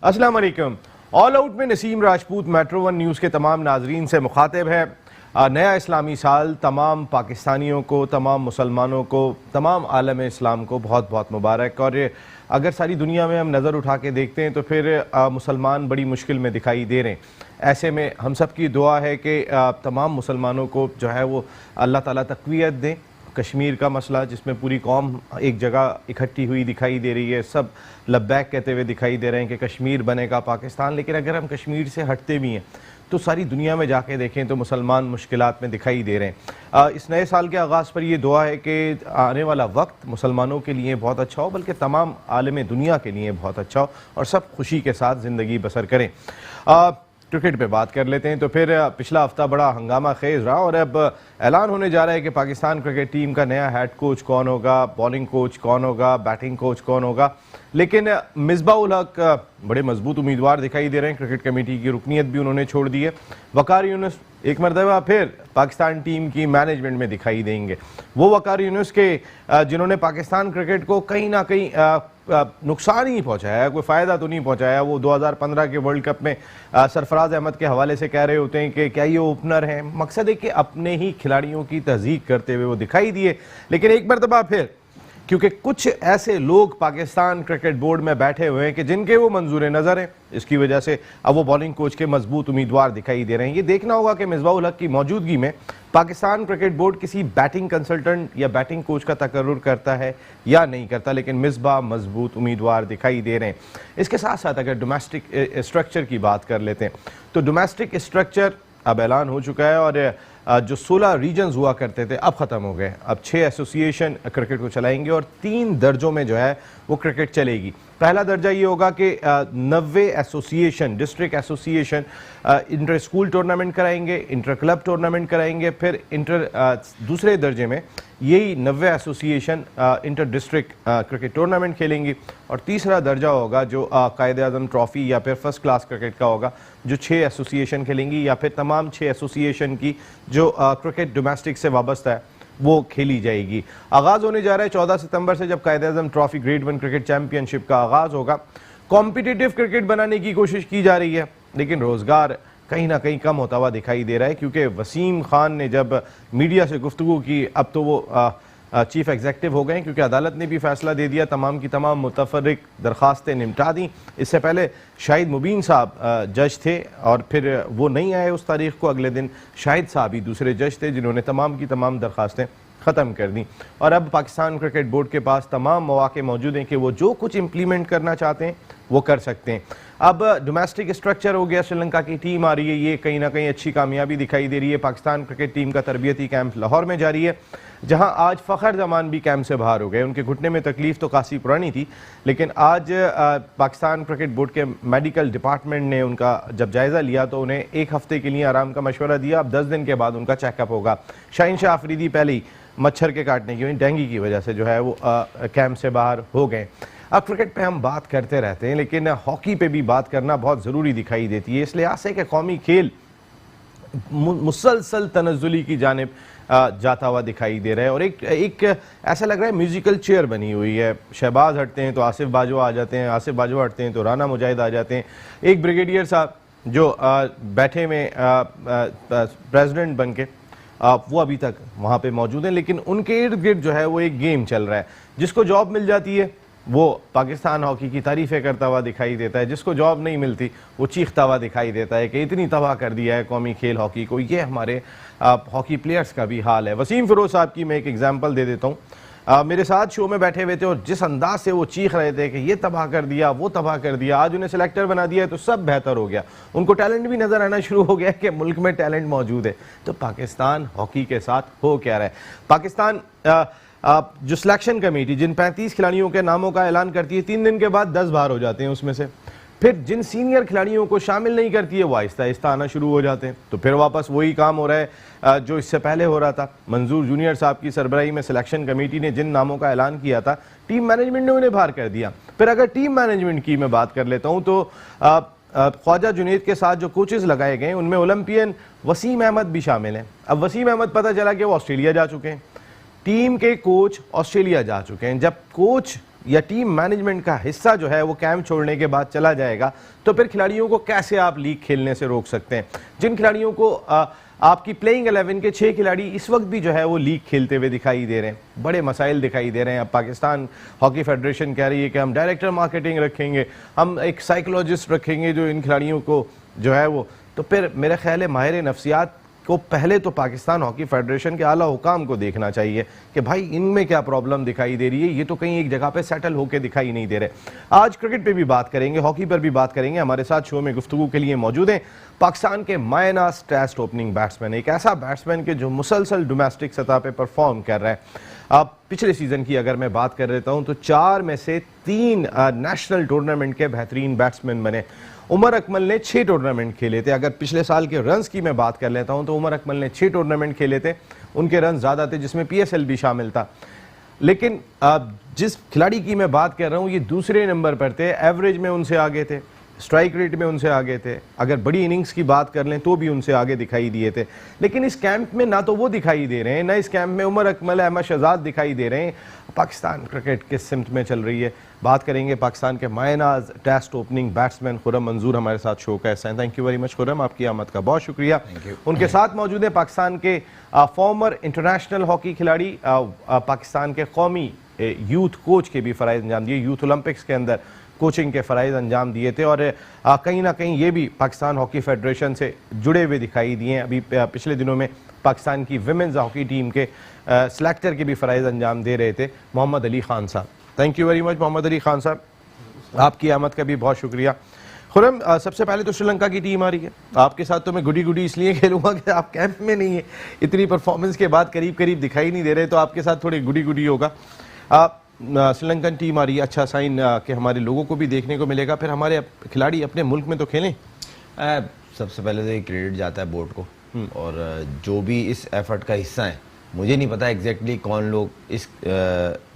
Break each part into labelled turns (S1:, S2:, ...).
S1: अस्सलाम वालेकुम। All out में Naseem Rajput metro one news के तमाम नाजरीन से मुखातिब है। नया इस्लामी साल तमाम पाकिस्तानियों को, तमाम मुसलमानों को, तमाम आलम इस्लाम को बहुत बहुत मुबारक। और अगर सारी दुनिया में हम नज़र उठा के देखते हैं तो फिर मुसलमान बड़ी मुश्किल में दिखाई दे रहे हैं। ऐसे में हम सब की दुआ है कि तमाम मुसलमानों को जो है वो अल्लाह ताला तक़वियत दें। कश्मीर का मसला जिसमें पूरी कौम एक जगह इकट्ठी हुई दिखाई दे रही है, सब लब्बैक कहते हुए दिखाई दे रहे हैं कि कश्मीर बनेगा पाकिस्तान। लेकिन अगर हम कश्मीर से हटते भी हैं तो सारी दुनिया में जाके देखें तो मुसलमान मुश्किलात में दिखाई दे रहे हैं। इस नए साल के आगाज़ पर ये दुआ है कि आने वाला वक्त मुसलमानों के लिए बहुत अच्छा हो, बल्कि तमाम आलम दुनिया के लिए बहुत अच्छा हो और सब खुशी के साथ ज़िंदगी बसर करें। क्रिकेट पे बात कर लेते हैं तो फिर पिछला हफ्ता बड़ा हंगामा खेज रहा और अब ऐलान होने जा रहा है कि पाकिस्तान क्रिकेट टीम का नया हेड कोच कौन होगा, बॉलिंग कोच कौन होगा, बैटिंग कोच कौन होगा। लेकिन मिसबाह उल हक बड़े मजबूत उम्मीदवार दिखाई दे रहे हैं। क्रिकेट कमेटी की रुकनीत भी उन्होंने छोड़ दी है। वकार यूनुस एक मरतबा फिर पाकिस्तान टीम की मैनेजमेंट में दिखाई देंगे। वो वकार यूनुस के जिन्होंने पाकिस्तान क्रिकेट को कहीं ना कहीं नुकसान ही पहुंचाया, कोई फ़ायदा तो नहीं पहुंचाया। वो 2015 के वर्ल्ड कप में सरफराज अहमद के हवाले से कह रहे होते हैं कि क्या ये ओपनर हैं। मकसद है कि अपने ही खिलाड़ियों की तज़ीक करते हुए वो दिखाई दिए। लेकिन एक मरतबा फिर क्योंकि कुछ ऐसे लोग पाकिस्तान क्रिकेट बोर्ड में बैठे हुए हैं कि जिनके वो मंजूर नज़र हैं, इसकी वजह से अब वो बॉलिंग कोच के मजबूत उम्मीदवार दिखाई दे रहे हैं। ये देखना होगा कि मिसबाह उल हक की मौजूदगी में पाकिस्तान क्रिकेट बोर्ड किसी बैटिंग कंसल्टेंट या बैटिंग कोच का तकर्रुर करता है या नहीं करता। लेकिन मिसबाह मजबूत उम्मीदवार दिखाई दे रहे हैं। इसके साथ साथ अगर डोमेस्टिक स्ट्रक्चर की बात कर लेते हैं तो डोमेस्टिक स्ट्रक्चर अब ऐलान हो चुका है और जो 16 रीजन्स हुआ करते थे अब ख़त्म हो गए। अब 6 एसोसिएशन क्रिकेट को चलाएंगे और 3 दर्जों में जो है वो क्रिकेट चलेगी। पहला दर्जा ये होगा कि 90 association, district association inter school tournament कराएंगे, इंटर क्लब टूर्नामेंट कराएंगे। फिर दूसरे दर्जे में यही 90 association inter district cricket tournament खेलेंगी। और तीसरा दर्जा होगा जो कायद-ए-आज़म ट्रॉफ़ी या फिर फर्स्ट क्लास क्रिकेट का होगा, जो 6 एसोसिएशन खेलेंगी या फिर तमाम 6 एसोसिएशन की जो क्रिकेट डोमेस्टिक से वाबस्ता है वो खेली जाएगी। आगाज़ होने जा रहा है 14 सितंबर से, जब Quaid-e-Azam trophy grade 1 cricket championship का आगाज़ होगा। कॉम्पिटिटिव क्रिकेट बनाने की कोशिश की जा रही है, लेकिन रोज़गार कहीं ना कहीं कम होता हुआ दिखाई दे रहा है। क्योंकि वसीम खान ने जब मीडिया से गुफ्तगू की, अब तो वो चीफ एग्जीक्यूटिव हो गए क्योंकि अदालत ने भी फैसला दे दिया, तमाम की तमाम मुतफर्रिक दरख्वास्तें निपटा दी। इससे पहले शाहिद मुबीन साहब जज थे और फिर वो नहीं आए उस तारीख को। अगले दिन शाहिद साहब ही दूसरे जज थे जिन्होंने तमाम की तमाम दरख्वास्तें ख़त्म कर दी। और अब पाकिस्तान क्रिकेट बोर्ड के पास तमाम मौके मौजूद हैं कि वो जो कुछ इम्प्लीमेंट करना चाहते हैं वो कर सकते हैं। अब डोमेस्टिक स्ट्रक्चर हो गया, श्रीलंका की टीम आ रही है, ये कहीं ना कहीं अच्छी कामयाबी दिखाई दे रही है। पाकिस्तान क्रिकेट टीम का तरबियती कैंप लाहौर में जारी है, जहां आज फ़खर जमान भी कैंप से बाहर हो गए। उनके घुटने में तकलीफ तो काफ़ी पुरानी थी, लेकिन आज पाकिस्तान क्रिकेट बोर्ड के मेडिकल डिपार्टमेंट ने उनका जब जायज़ा लिया तो उन्हें 1 हफ्ते के लिए आराम का मशवरा दिया। अब 10 दिन के बाद उनका चेकअप होगा। शाहीन शाह अफरीदी पहले ही मच्छर के काटने की, डेंगू की वजह से जो है वो कैंप से बाहर हो गए। अब क्रिकेट पे हम बात करते रहते हैं, लेकिन हॉकी पे भी बात करना बहुत ज़रूरी दिखाई देती है। इस लिहाज से कि कौमी खेल मुसलसल तनज़्ज़ुली की जानिब जाता हुआ दिखाई दे रहा है और एक ऐसा लग रहा है म्यूजिकल चेयर बनी हुई है। शहबाज हटते हैं तो आसिफ बाजवा आ जाते हैं, आसिफ बाजवा हटते हैं तो राना मुजाहिद आ जाते हैं। एक ब्रिगेडियर साहब जो बैठे में प्रेसिडेंट बन के वो अभी तक वहाँ पे मौजूद हैं, लेकिन उनके इर्द गिर्द जो है वो एक गेम चल रहा है। जिसको जॉब मिल जाती है वो पाकिस्तान हॉकी की तारीफ़ें करता हुआ दिखाई देता है, जिसको जॉब नहीं मिलती वो चीखता हुआ दिखाई देता है कि इतनी तबाह कर दिया है कौमी खेल हॉकी को। ये हमारे हॉकी प्लेयर्स का भी हाल है। वसीम फिरोज साहब की मैं एक एग्जांपल दे देता हूँ। मेरे साथ शो में बैठे हुए थे और जिस अंदाज से वो चीख रहे थे कि ये तबाह कर दिया, वो तबाह कर दिया, आज उन्हें सिलेक्टर बना दिया तो सब बेहतर हो गया। उनको टैलेंट भी नज़र आना शुरू हो गया कि मुल्क में टैलेंट मौजूद है। तो पाकिस्तान हॉकी के साथ हो क्या रहा है? पाकिस्तान जो सिलेक्शन कमेटी जिन 35 खिलाड़ियों के नामों का ऐलान करती है, 3 दिन के बाद 10 बाहर हो जाते हैं उसमें से। फिर जिन सीनियर खिलाड़ियों को शामिल नहीं करती है वो आहिस्ता आहिस्ता आना शुरू हो जाते हैं। तो फिर वापस वही काम हो रहा है जो इससे पहले हो रहा था। मंजूर जूनियर साहब की सरबराही में सिलेक्शन कमेटी ने जिन नामों का ऐलान किया था, टीम मैनेजमेंट ने उन्हें बाहर कर दिया। फिर अगर टीम मैनेजमेंट की मैं बात कर लेता हूँ तो ख्वाजा जुनैद के साथ जो कोचेस लगाए गए उनमें ओलंपियन वसीम अहमद भी शामिल हैं। अब वसीम अहमद पता चला कि वो ऑस्ट्रेलिया जा चुके हैं, टीम के कोच ऑस्ट्रेलिया जा चुके हैं। जब कोच या टीम मैनेजमेंट का हिस्सा जो है वो कैंप छोड़ने के बाद चला जाएगा, तो फिर खिलाड़ियों को कैसे आप लीग खेलने से रोक सकते हैं? जिन खिलाड़ियों को आपकी प्लेइंग 11 के 6 खिलाड़ी इस वक्त भी जो है वो लीग खेलते हुए दिखाई दे रहे हैं, बड़े मसाइल दिखाई दे रहे हैं। अब पाकिस्तान हॉकी फेडरेशन कह रही है कि हम डायरेक्टर मार्केटिंग रखेंगे, हम एक साइकोलॉजिस्ट रखेंगे जो इन खिलाड़ियों को जो है वो, तो फिर मेरा ख्याल है माहिर नफ्सियात को पहले तो पाकिस्तान हॉकी फेडरेशन के आला हुकाम को देखना चाहिए कि भाई इनमें क्या प्रॉब्लम दिखाई दे रही है, ये तो कहीं एक जगह पे सेटल होकर दिखाई नहीं दे रहे। आज क्रिकेट पे भी बात करेंगे, हॉकी पर भी बात करेंगे। हमारे साथ शो में गुफ्तगू के लिए मौजूद हैं पाकिस्तान के मायनाज टेस्ट ओपनिंग बैट्समैन, एक ऐसा बैट्समैन के जो मुसलसल डोमेस्टिक सतह पर परफॉर्म कर रहा है। अब पिछले सीजन की अगर मैं बात कर लेता हूँ तो 4 में से 3 नेशनल टूर्नामेंट के बेहतरीन बैट्समैन बने। उमर अकमल ने 6 टूर्नामेंट खेले थे। अगर पिछले साल के रन्स की मैं बात कर लेता हूं तो उमर अकमल ने 6 टूर्नामेंट खेले थे, उनके रन ज़्यादा थे जिसमें PSL भी शामिल था। लेकिन जिस खिलाड़ी की मैं बात कर रहा हूं ये दूसरे नंबर पर थे, एवरेज में उनसे आगे थे, स्ट्राइक रेट में उनसे आगे थे, अगर बड़ी इनिंग्स की बात कर लें तो भी उनसे आगे दिखाई दिए थे। लेकिन इस कैंप में ना तो वो दिखाई दे रहे हैं, ना इस कैंप में उमर अकमल, अहमद शहजाद दिखाई दे रहे हैं। पाकिस्तान क्रिकेट किस सिमत में चल रही है, बात करेंगे। पाकिस्तान के मायनाज टेस्ट ओपनिंग बैट्समैन खुर्रम मंजूर हमारे साथ शो का हिस्सा हैं। Thank you very much Khurram, आपकी आमद का बहुत शुक्रिया। उनके साथ मौजूद है पाकिस्तान के फॉर्मर इंटरनेशनल हॉकी खिलाड़ी, पाकिस्तान के कौमी यूथ कोच के भी फ़राइज़ अंजाम दिए, यूथ ओलंपिक्स के अंदर कोचिंग के फ़राइज़ अंजाम दिए थे, और कहीं ना कहीं ये भी पाकिस्तान हॉकी फेडरेशन से जुड़े हुए दिखाई दिए हैं। अभी पिछले दिनों में पाकिस्तान की विमेंस हॉकी टीम के सेलेक्टर के भी फ़राइज़ अंजाम दे रहे थे Mohammad Ali Khan sahab. Thank you very much Mohammad Ali Khan sahab, आपकी आमद का भी बहुत शुक्रिया। खुर्रम, सबसे पहले तो श्रीलंका की टीम आ रही है, आपके साथ तो मैं गुडी गुडी इसलिए खेलूंगा कि आप कैंप में नहीं है, इतनी परफॉर्मेंस के बाद करीब करीब दिखाई नहीं दे रहे, तो आपके साथ थोड़ी गुडी गुडी होगा। श्रीलंकन टीम आ रही है, अच्छा साइन कि हमारे लोगों को भी देखने को मिलेगा, फिर हमारे खिलाड़ी अपने मुल्क में तो खेलें।
S2: सबसे पहले तो ये क्रेडिट जाता है बोर्ड को, और जो भी इस एफर्ट का हिस्सा है, मुझे नहीं पता एग्जैक्टली कौन लोग इस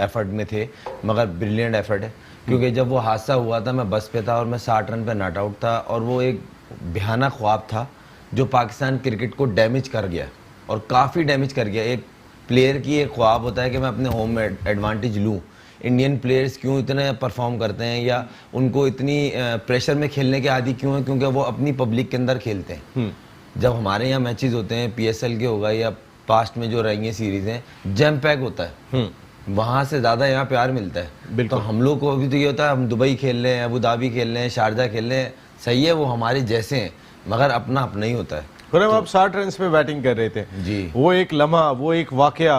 S2: एफर्ट में थे, मगर ब्रिलियंट एफर्ट है। क्योंकि जब वो हादसा हुआ था मैं बस पे था और मैं 60 रन पे नॉट आउट था, और वो एक भयानक ख्वाब था जो पाकिस्तान क्रिकेट को डैमेज कर गया, और काफ़ी डैमेज कर गया। एक प्लेयर की एक ख्वाब होता है कि मैं अपने होम में एडवांटेज लूँ। इंडियन प्लेयर्स क्यों इतने परफॉर्म करते हैं या उनको इतनी प्रेशर में खेलने के आदी क्यों है? क्योंकि वो अपनी पब्लिक के अंदर खेलते हैं। जब हमारे यहाँ मैचेस होते हैं, PSL के होगा या पास्ट में जो रही सीरीज हैं, जैम पैक होता है, वहाँ से ज़्यादा यहाँ प्यार मिलता है। तो हम लोग को अभी तो ये होता है हम दुबई खेल रहे हैं, अबू धाबी खेल रहे हैं, शारजा खेल रहे हैं, सही है, वो हमारे जैसे हैं, मगर अपना अपना ही होता है।
S1: खुर्रम, आप 60 रन पे बैटिंग कर रहे थे जी, वो एक लम्हा, वो एक वाकया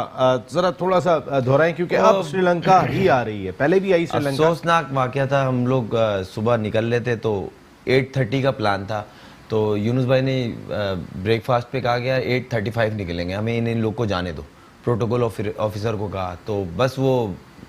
S1: जरा थोड़ा सा दोहराएं, क्योंकि अब श्रीलंका ही आ रही है, पहले भी आई श्रीलंका।
S2: अफसोसनाक वाकया था। हम लोग सुबह निकल रहे थे तो 8:30 का प्लान था, तो यूनुस भाई ने ब्रेकफास्ट पे कहा गया 8:35 निकलेंगे, हमें इन लोग को जाने दो, प्रोटोकॉल ऑफिसर को कहा। तो बस वो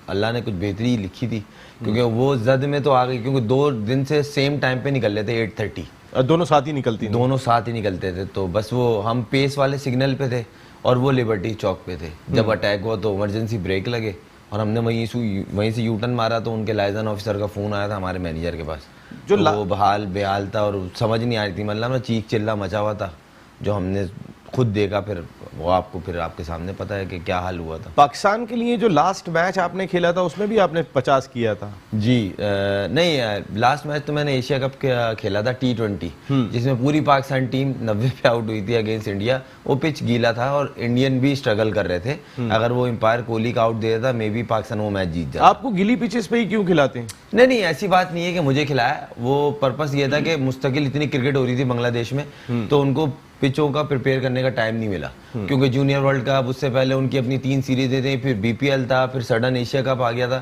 S2: अल्लाह ने कुछ बेहतरी लिखी थी, क्योंकि वो जद में तो आ गई, क्योंकि 2 दिन से सेम टाइम पे निकल रहे थे 8:30,
S1: दोनों साथ ही निकलती,
S2: दोनों साथ ही निकलते थे। तो बस वो हम पेस वाले सिग्नल पे थे और वो लिबर्टी चौक पे थे। जब अटैक हुआ तो इमरजेंसी ब्रेक लगे और हमने वहीं से यूटर्न मारा, तो उनके लाइजन ऑफिसर का फ़ोन आया था हमारे मैनेजर के पास, जो तो वो बेहाल था और समझ नहीं आ रही थी, मतलब ना चीख चिल्ला मचा हुआ था, जो हमने खुद देखा। फिर वो आपको फिर आपके सामने पता है कि क्या हाल हुआ था।
S1: पाकिस्तान के लिए जो लास्ट मैच आपने खेला था उसमें भी आपने 50 किया था
S2: जी। नहीं, लास्ट मैच तो मैंने एशिया कप खेला था T20, जिसमें पूरी पाकिस्तान टीम 90 पे आउट हुई थी अगेंस्ट इंडिया। वो पिच गीला था और इंडियन भी स्ट्रगल कर रहे थे, अगर वो एम्पायर कोहली का आउट दे देता मे बी पाकिस्तान वो मैच जीत जाता।
S1: आपको गिली पिचेस पे ही क्यों खिलाते हैं?
S2: नहीं, ऐसी बात नहीं है कि मुझे खिलाया, वो पर्पस ये था कि मुस्तकिल इतनी क्रिकेट हो रही थी बांग्लादेश में, तो उनको पिचों का प्रिपेयर करने का टाइम नहीं मिला, क्योंकि जूनियर वर्ल्ड कप, उससे पहले उनकी अपनी 3 सीरीजें थी, फिर BPL था, फिर सडन एशिया कप आ गया था।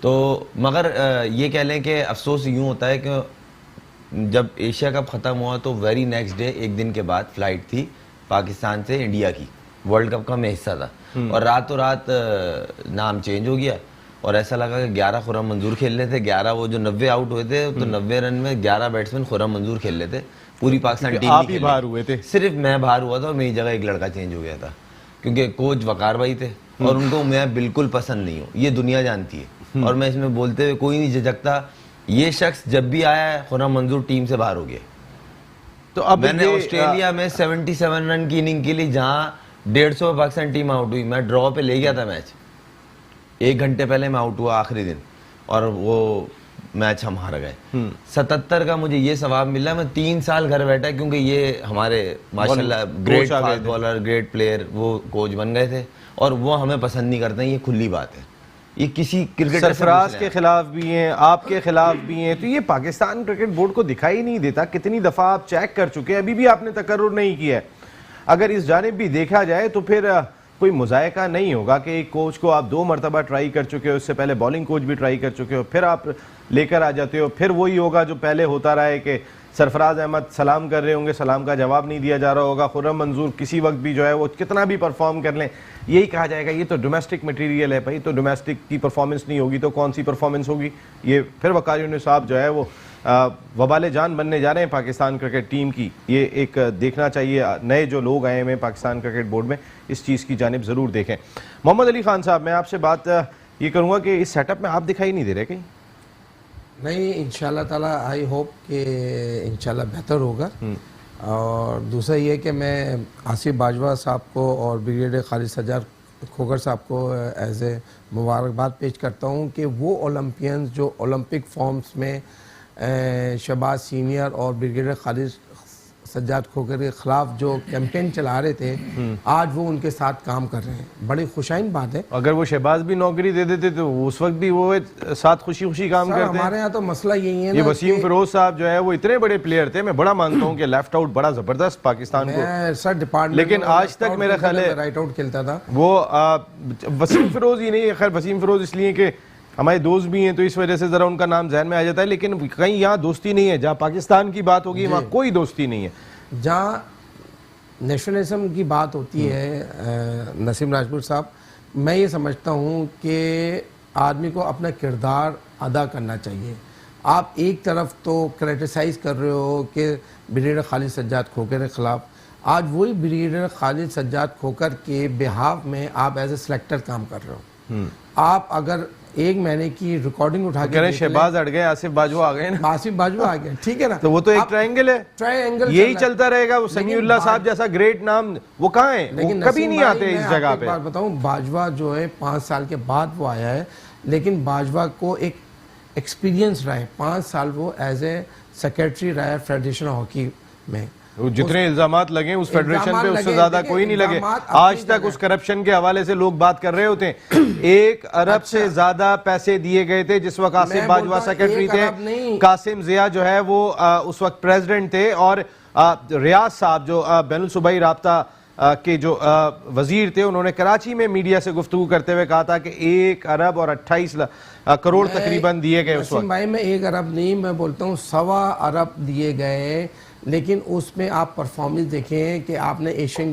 S2: तो मगर ये कह लें कि अफसोस यूं होता है कि जब एशिया कप खत्म हुआ तो वेरी नेक्स्ट डे, एक दिन के बाद फ्लाइट थी पाकिस्तान से इंडिया की, वर्ल्ड कप का मैं हिस्सा था, और रातों रात नाम चेंज हो गया और ऐसा लगा कि 11 खुर्रम मंजूर खेल रहे थे। 11 वो जो 90 आउट हुए थे, तो 90 रन में 11 बैट्समैन खुर्रम मंजूर खेल रहे थे, पूरी पाकिस्तान टीम
S1: आप ही बाहर हुए थे,
S2: सिर्फ मैं बाहर हुआ था और मेरी जगह एक लड़का चेंज हो गया था, क्योंकि कोच वकार भाई थे और उनको मैं बिल्कुल पसंद नहीं हूँ, ये दुनिया जानती है, और मैं इसमें बोलते हुए कोई नहीं झिझकता। ये शख्स जब भी आया है खुर्रम मंजूर टीम से बाहर हो गया।
S1: तो अब
S2: मैंने ऑस्ट्रेलिया में 77 रन की इनिंग के लिए, जहाँ 150 में पाकिस्तान टीम आउट हुई, मैं ड्रॉ पे ले गया था मैच, 1 घंटे पहले मैं आउट हुआ आखिरी दिन, और वो मैच हम हार गए। 77 का मुझे ये सवाब मिला, मैं 3 साल घर बैठा, क्योंकि ये हमारे माशाल्लाह great fast bowler, great player, वो कोच बन गए थे और वो हमें पसंद नहीं करते हैं। ये खुली बात है, ये किसी क्रिकेटर
S1: सरफराज के खिलाफ भी हैं, आपके खिलाफ भी हैं, तो ये पाकिस्तान क्रिकेट बोर्ड को दिखाई नहीं देता। कितनी दफ़ा आप चेक कर चुके हैं, अभी भी आपने तकर्रुर नहीं किया है। अगर इस जानिब भी देखा जाए तो फिर कोई मुजायका नहीं होगा कि एक कोच को आप 2 मरतबा ट्राई कर चुके हो, इससे पहले बॉलिंग कोच भी ट्राई कर चुके हो, फिर आप लेकर आ जाते हो, फिर वही होगा जो पहले होता रहा है कि सरफराज अहमद सलाम कर रहे होंगे, सलाम का जवाब नहीं दिया जा रहा होगा, खुर्रम मंजूर किसी वक्त भी जो है वो कितना भी परफॉर्म कर लें, यही कहा जाएगा ये तो डोमेस्टिक मटेरियल है भाई, तो डोमेस्टिक की परफॉर्मेंस नहीं होगी तो कौन सी परफॉर्मेंस होगी। ये फिर वक़ार यूनुस साहब जो है वो वबाले जान बनने जा रहे हैं पाकिस्तान क्रिकेट टीम की। ये एक देखना चाहिए, नए जो लोग आए हैं पाकिस्तान क्रिकेट बोर्ड में, इस चीज़ की जानिब ज़रूर देखें। मोहम्मद अली खान साहब, मैं आपसे बात ये करूँगा कि इस सेटअप में आप दिखाई नहीं दे रहे कहीं?
S3: नहीं, इंशाल्लाह ताला आई होप कि इंशाल्लाह बेहतर होगा। और दूसरा ये कि मैं आसिफ बाजवा साहब को और ब्रिगेडियर खालिद सज्जाद खोखर साहब को एज ए मुबारकबाद पेश करता हूँ कि वो ओलंपियंस जो ओलंपिक फॉर्म्स में शहबाज सीनियर और ब्रिगेडियर खालिद सज्जाद खोखर के खिलाफ जो कैंपेन चला रहे थे, आज वो उनके साथ काम कर रहे हैं। बड़ी खुशाइन बात है।
S1: अगर वो शहबाज भी नौकरी दे देते तो उस वक्त भी वो साथ खुशी खुशी काम करते।
S3: हमारे यहाँ तो मसला यही है,
S1: ये वसीम फिरोज साहब जो है वो इतने बड़े प्लेयर थे, मैं बड़ा मानता हूँ कि लेफ्ट आउट बड़ा जबरदस्त पाकिस्तान को
S3: सर डिपार्टमेंट,
S1: लेकिन आज तक मेरा ख्याल है
S3: राइट आउट खेलता था
S1: वो। वसीम फिरोज ही नहीं, खैर वसीम फिरोज इसलिए कि हमारे दोस्त भी हैं तो इस वजह से जरा उनका नाम जहन में आ जाता है, लेकिन कहीं यहाँ दोस्ती नहीं है। जहाँ पाकिस्तान की बात होगी वहाँ कोई दोस्ती नहीं है।
S3: जहाँ नेशनलिज्म की बात होती है नसीम राजपूत साहब, मैं ये समझता हूँ कि आदमी को अपना किरदार अदा करना चाहिए। आप एक तरफ तो क्रिटिसाइज़ कर रहे हो कि ब्रिगेडियर खालिद सज्जाद खोखर के ख़िलाफ़, आज वही ब्रिगेडियर खालिद सज्जाद खोखर के बिहाफ में आप एज ए सिलेक्टर काम कर रहे हो। आप अगर 1 महीने की रिकॉर्डिंग उठा के
S1: शहबाज अड़ गए, आसिफ बाजवा आ गए ना,
S3: आसिफ बाजवा आ गए, ठीक है ना,
S1: तो वो तो एक ट्रायंगल है,
S3: ट्रायंगल
S1: यही चलता रहेगा। वो समीउल्लाह साहब जैसा ग्रेट नाम वो कहाँ है, लेकिन कभी नहीं आते इस जगह पे।
S3: बात बताऊं, बाजवा जो है 5 साल के बाद वो आया है, लेकिन बाजवा को एक एक्सपीरियंस रहा है। 5 साल वो एज ए सेक्रेटरी रहा है फेडरेशन हॉकी में।
S1: जितने इल्जामात लगे उस फेडरेशन पे उससे ज्यादा कोई नहीं लगे। आज तक उस करप्शन के हवाले से लोग बात कर रहे होते हैं। 1 अरब से ज्यादा पैसे दिए गए थे जिस वक्त आसिफ बाजवा सेक्रेटरी थे। कासिम जिया जो है वो उस वक्त प्रेसिडेंट थे, और रियाज साहब जो बैनुल सूबाई राब्ता के जो वजीर थे, उन्होंने कराची में मीडिया से गुफ्तगू करते हुए कहा था कि 1 अरब और 28 करोड़ तकरीबन दिए गए उस वक्त।
S3: भाई मैं 1 अरब नहीं, मैं बोलता हूँ 1.25 अरब दिए गए, लेकिन उसमें आप परफॉर्मेंस देखें कि आपने एशियन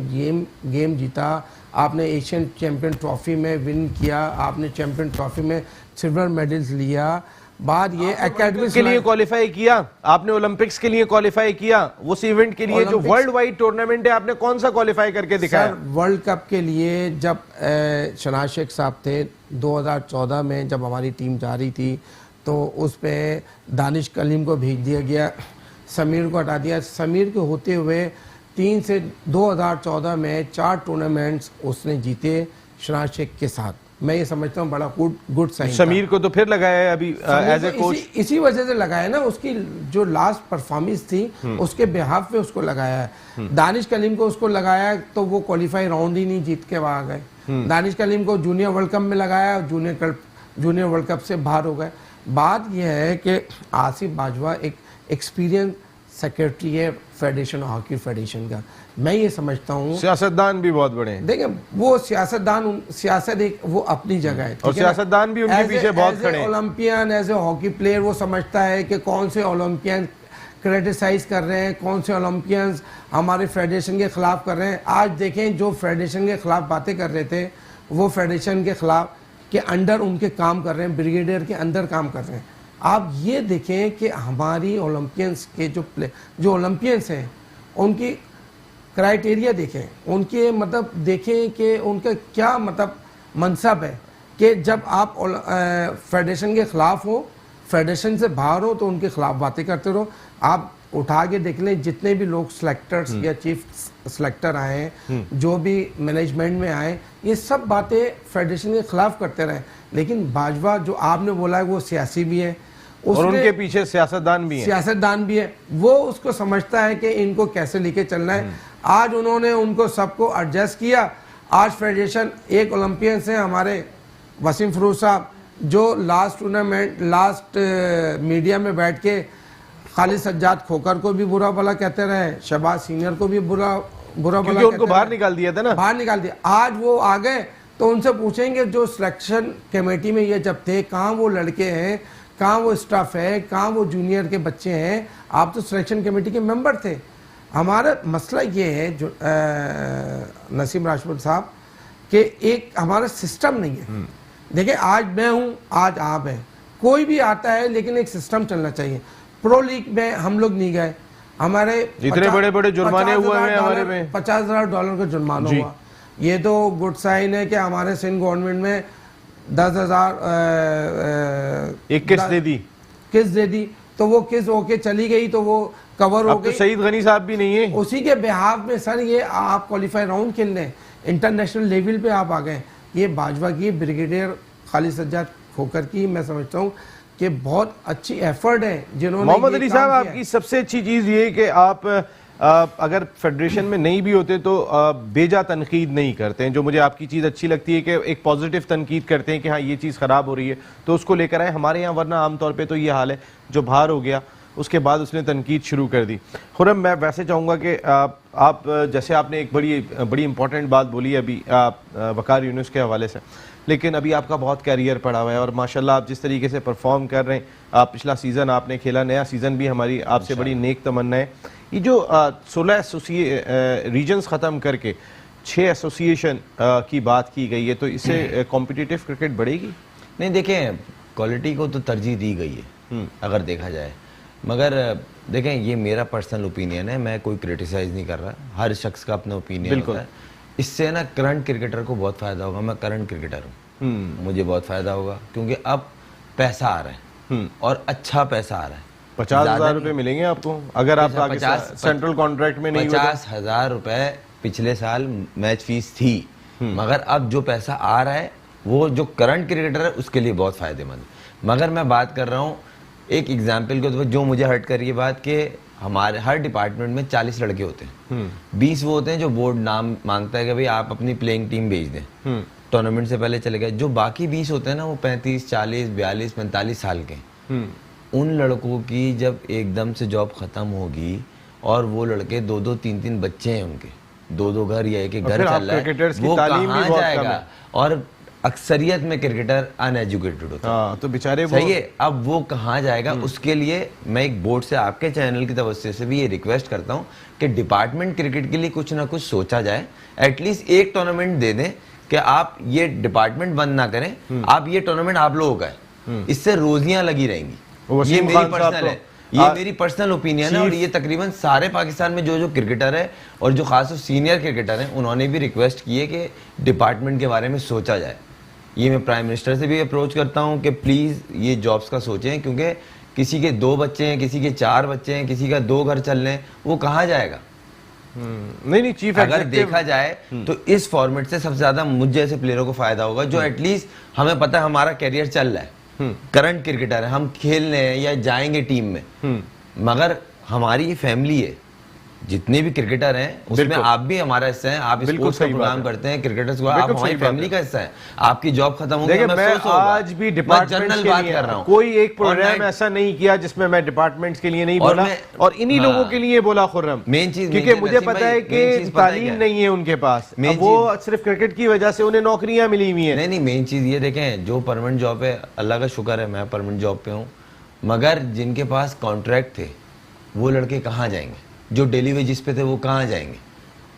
S3: गेम जीता, आपने एशियन चैम्पियन ट्रॉफी में विन किया, आपने चैम्पियन ट्रॉफी में सिल्वर मेडल्स लिया। बात ये एकेडमी
S1: के लिए क्वालिफाई किया, आपने ओलंपिक्स के लिए क्वालिफाई किया, उस इवेंट के लिए जो वर्ल्ड वाइड टूर्नामेंट है आपने कौन सा क्वालिफाई करके दिखाया?
S3: वर्ल्ड कप के लिए जब शनाज शेख साहब थे 2014 में, जब हमारी टीम जा रही थी तो उस पर दानिश कलीम को भेज दिया गया, समीर को हटा दिया। समीर के होते हुए 3 से 2014 में 4 टूर्नामेंट्स उसने जीते शनाज शेख के साथ। मैं ये समझता हूँ बड़ा गुड साइन।
S1: समीर को तो फिर लगाया है अभी एज ए कोच,
S3: इसी वजह से लगाया ना, उसकी जो लास्ट परफॉर्मेंस थी उसके बिहाफ पे उसको लगाया है। दानिश कलीम को उसको लगाया तो वो क्वालिफाई राउंड ही नहीं जीत के वहां गए। दानिश कलीम को जूनियर वर्ल्ड कप में लगाया, जूनियर वर्ल्ड कप से बाहर हो गए। बात यह है कि आसिफ बाजवा एक एक्सपीरियंस सेक्रेटरी है फेडरेशन, हॉकी फेडरेशन का। मैं ये समझता हूँ
S1: सियासतदान भी बहुत बड़े हैं।
S3: देखिए वो सियासत एक वो अपनी जगह है,
S1: और सियासतदान भी उनके पीछे बहुत खड़े हैं।
S3: Olympian as a hockey player वो समझता है कि कौन से ओलंपियन क्रिटिसाइज कर रहे हैं, कौन से ओलंपियंस हमारे फेडरेशन के खिलाफ कर रहे हैं। आज देखें जो फेडरेशन के खिलाफ बातें कर रहे थे वो फेडरेशन के खिलाफ के अंडर उनके काम कर रहे हैं, ब्रिगेडियर के अंदर काम कर रहे हैं। आप ये देखें कि हमारी ओलंपियंस के जो ओलंपियंस हैं उनकी क्राइटेरिया देखें, उनके मतलब देखें कि उनका क्या मतलब मनसब है कि जब आप फेडरेशन के ख़िलाफ़ हो, फेडरेशन से बाहर हो तो उनके खिलाफ बातें करते रहो। आप उठा के देख लें, जितने भी लोग सिलेक्टर्स या चीफ सिलेक्टर आए हैं, जो भी मैनेजमेंट में आए, ये सब बातें फेडरेशन के खिलाफ करते रहे। लेकिन बाजवा जो आपने बोला है वो सियासी भी है,
S1: और उनके पीछे सियासतदान भी
S3: है, वो उसको समझता है कि इनको कैसे लेके चलना है। आज उन्होंने उनको सबको एडजस्ट किया। आज फेडरेशन एक ओलंपियन से हमारे वसीम फरूज साहब, जो लास्ट टूर्नामेंट मीडिया में बैठ के खालिद सज्जाद खोकर को भी बुरा भला कहते रहे, शहबाज सीनियर को भी बुरा भला, क्योंकि
S1: उनको बाहर निकाल दिया था ना,
S3: बाहर निकाल दिया। आज वो आ गए तो उनसे पूछेंगे जो सिलेक्शन कमेटी में ये जब थे, कहाँ वो लड़के हैं, कहाँ वो स्टाफ है, कहाँ वो जूनियर के बच्चे हैं? आप तो सिलेक्शन कमेटी के मेंबर थे। हमारा मसला ये है जो नसीम राजपूत साहब कि एक हमारा सिस्टम नहीं है। देखिए, आज मैं हूँ, आज आप हैं, कोई भी आता है, लेकिन एक सिस्टम चलना चाहिए। प्रो लीग में हम लोग नहीं गए, हमारे
S1: इतने बड़े बड़े जुर्माने हुए हैं हमारे में,
S3: $50,000 का जुर्माना हुआ। ये तो गुड साइन है कि हमारे सिंध गवर्नमेंट में 10,000
S1: एक किस्त दे दी, तो वो किस्त होके चली गई, तो वो कवर हो गई। तो सईद गनी साहब भी नहीं है
S3: उसी के बिहाफ में। सर, ये आप क्वालिफाई राउंड खेल लें, इंटरनेशनल लेवल पे आप आ गए। ये बाजवा की, ब्रिगेडियर खालिद सज्जाद खोकर की, मैं समझता हूँ कि बहुत अच्छी एफर्ट है जिन्होंने।
S1: मोहम्मद अली साहब, आपकी सबसे अच्छी चीज़ ये कि आप अगर फेडरेशन में नहीं भी होते तो बेजा तनकीद नहीं करते हैं। जो मुझे आपकी चीज़ अच्छी लगती है कि एक पॉजिटिव तनकीद करते हैं कि हाँ ये चीज़ ख़राब हो रही है तो उसको लेकर आए। हमारे यहाँ वरना आमतौर पे तो ये हाल है, जो बाहर हो गया उसके बाद उसने तनकीद शुरू कर दी। खुर्रम, मैं वैसे चाहूँगा कि आप जैसे आपने एक बड़ी इंपॉर्टेंट बात बोली अभी वकार यूनुस के हवाले से, लेकिन अभी आपका बहुत कैरियर पड़ा हुआ है और माशाल्लाह आप जिस तरीके से परफॉर्म कर रहे हैं, पिछला सीज़न आपने खेला, नया सीज़न भी हमारी आपसे बड़ी नेक तमन्ना है। ये जो 16 रीजन्स ख़त्म करके 6 एसोसिएशन की बात की गई है, तो इससे कॉम्पिटिटिव क्रिकेट बढ़ेगी?
S2: नहीं, देखें, क्वालिटी को तो तरजीह दी गई है अगर देखा जाए, मगर देखें ये मेरा पर्सनल ओपिनियन है, मैं कोई क्रिटिसाइज नहीं कर रहा, हर शख्स का अपना ओपिनियन होता है। इससे ना करंट क्रिकेटर को बहुत फ़ायदा होगा। मैं करंट क्रिकेटर हूँ, मुझे बहुत फ़ायदा होगा क्योंकि अब पैसा आ रहा है और अच्छा पैसा आ रहा है।
S1: 50,000 रुपये मिलेंगे आपको अगर आप सेंट्रल कॉन्ट्रैक्ट में नहीं।
S2: 50,000 रुपये पिछले साल मैच फीस थी, मगर अब जो पैसा आ रहा है वो जो करंट क्रिकेटर है उसके लिए बहुत फ़ायदेमंद। मगर मैं बात कर रहा हूँ एक एग्जाम्पल के तौर पर, जो मुझे हर्ट कर रही है बात कि हमारे हर डिपार्टमेंट में 40 लड़के होते हैं, 20 वो होते हैं जो बोर्ड नाम मांगता है कि भाई आप अपनी प्लेइंग टीम भेज दें, टूर्नामेंट से पहले चले गए। जो बाकी 20 होते हैं ना, वो 35, 40, 42, 45 साल के। उन लड़कों की जब एकदम से जॉब खत्म होगी और वो लड़के 2-2, 3-3 बच्चे हैं उनके, 2-2 घर या एक घर चल रहा है, वो कहाँ जाएगा? और अक्सरियत में क्रिकेटर अनएजुकेटेड होता है,
S1: तो बेचारे
S2: सही है, अब वो कहाँ जाएगा? उसके लिए मैं एक बोर्ड से, आपके चैनल की तवज्जो से भी ये रिक्वेस्ट करता हूँ कि डिपार्टमेंट क्रिकेट के लिए कुछ ना कुछ सोचा जाए। एटलीस्ट एक टूर्नामेंट दे दें कि आप ये डिपार्टमेंट बंद ना करें, आप ये टूर्नामेंट आप लोगों का है, इससे रोजियां लगी रहेंगी। ये मेरी पर्सनल है, ये मेरी पर्सनल ओपिनियन है, और ये तकरीबन सारे पाकिस्तान में जो क्रिकेटर है और जो खास सीनियर क्रिकेटर हैं, उन्होंने भी रिक्वेस्ट की है कि डिपार्टमेंट के बारे में सोचा जाए। ये मैं प्राइम मिनिस्टर से भी अप्रोच करता हूँ कि प्लीज़ ये जॉब्स का सोचें, क्योंकि किसी के 2 बच्चे हैं, किसी के 4 बच्चे हैं, किसी का 2 घर चल रहे हैं, वो कहाँ जाएगा?
S1: नहीं, चीफ
S2: अगर देखा जाए तो इस फॉर्मेट से सबसे ज्यादा मुझ जैसे प्लेयरों को फायदा होगा, जो एटलीस्ट हमें पता है हमारा कैरियर चल रहा है, करंट क्रिकेटर है, हम खेल रहे हैं या जाएंगे टीम में, मगर हमारी फैमिली है, जितने भी क्रिकेटर हैं उसमें आप भी हमारा हिस्सा है, आप स्पोर्ट्स का प्रोग्राम करते हैं, क्रिकेटर्स को, आप हमारी फैमिली का हिस्सा है। आपकी जॉब खत्म हो गई,
S1: मैं आज भी डिपार्टमेंट
S2: जनरल बात कर रहा हूं,
S1: कोई एक प्रोग्राम ऐसा नहीं किया जिसमें मैं डिपार्टमेंट्स के लिए नहीं बोला, और इन्हीं लोगों के लिए बोला खुर्रम,
S2: मेन चीज,
S1: क्योंकि मुझे पता है कि तालीम नहीं है उनके पास, वो सिर्फ क्रिकेट की वजह से उन्हें नौकरियां मिली हुई है।
S2: नहीं, मेन चीज ये देखें, जो परमानेंट जॉब है, अल्लाह का शुक्र है मैं परमानेंट जॉब पे हूँ, मगर जिनके पास कॉन्ट्रैक्ट थे वो लड़के कहाँ जाएंगे? जो डेली वेजिस पे थे वो कहाँ जाएंगे?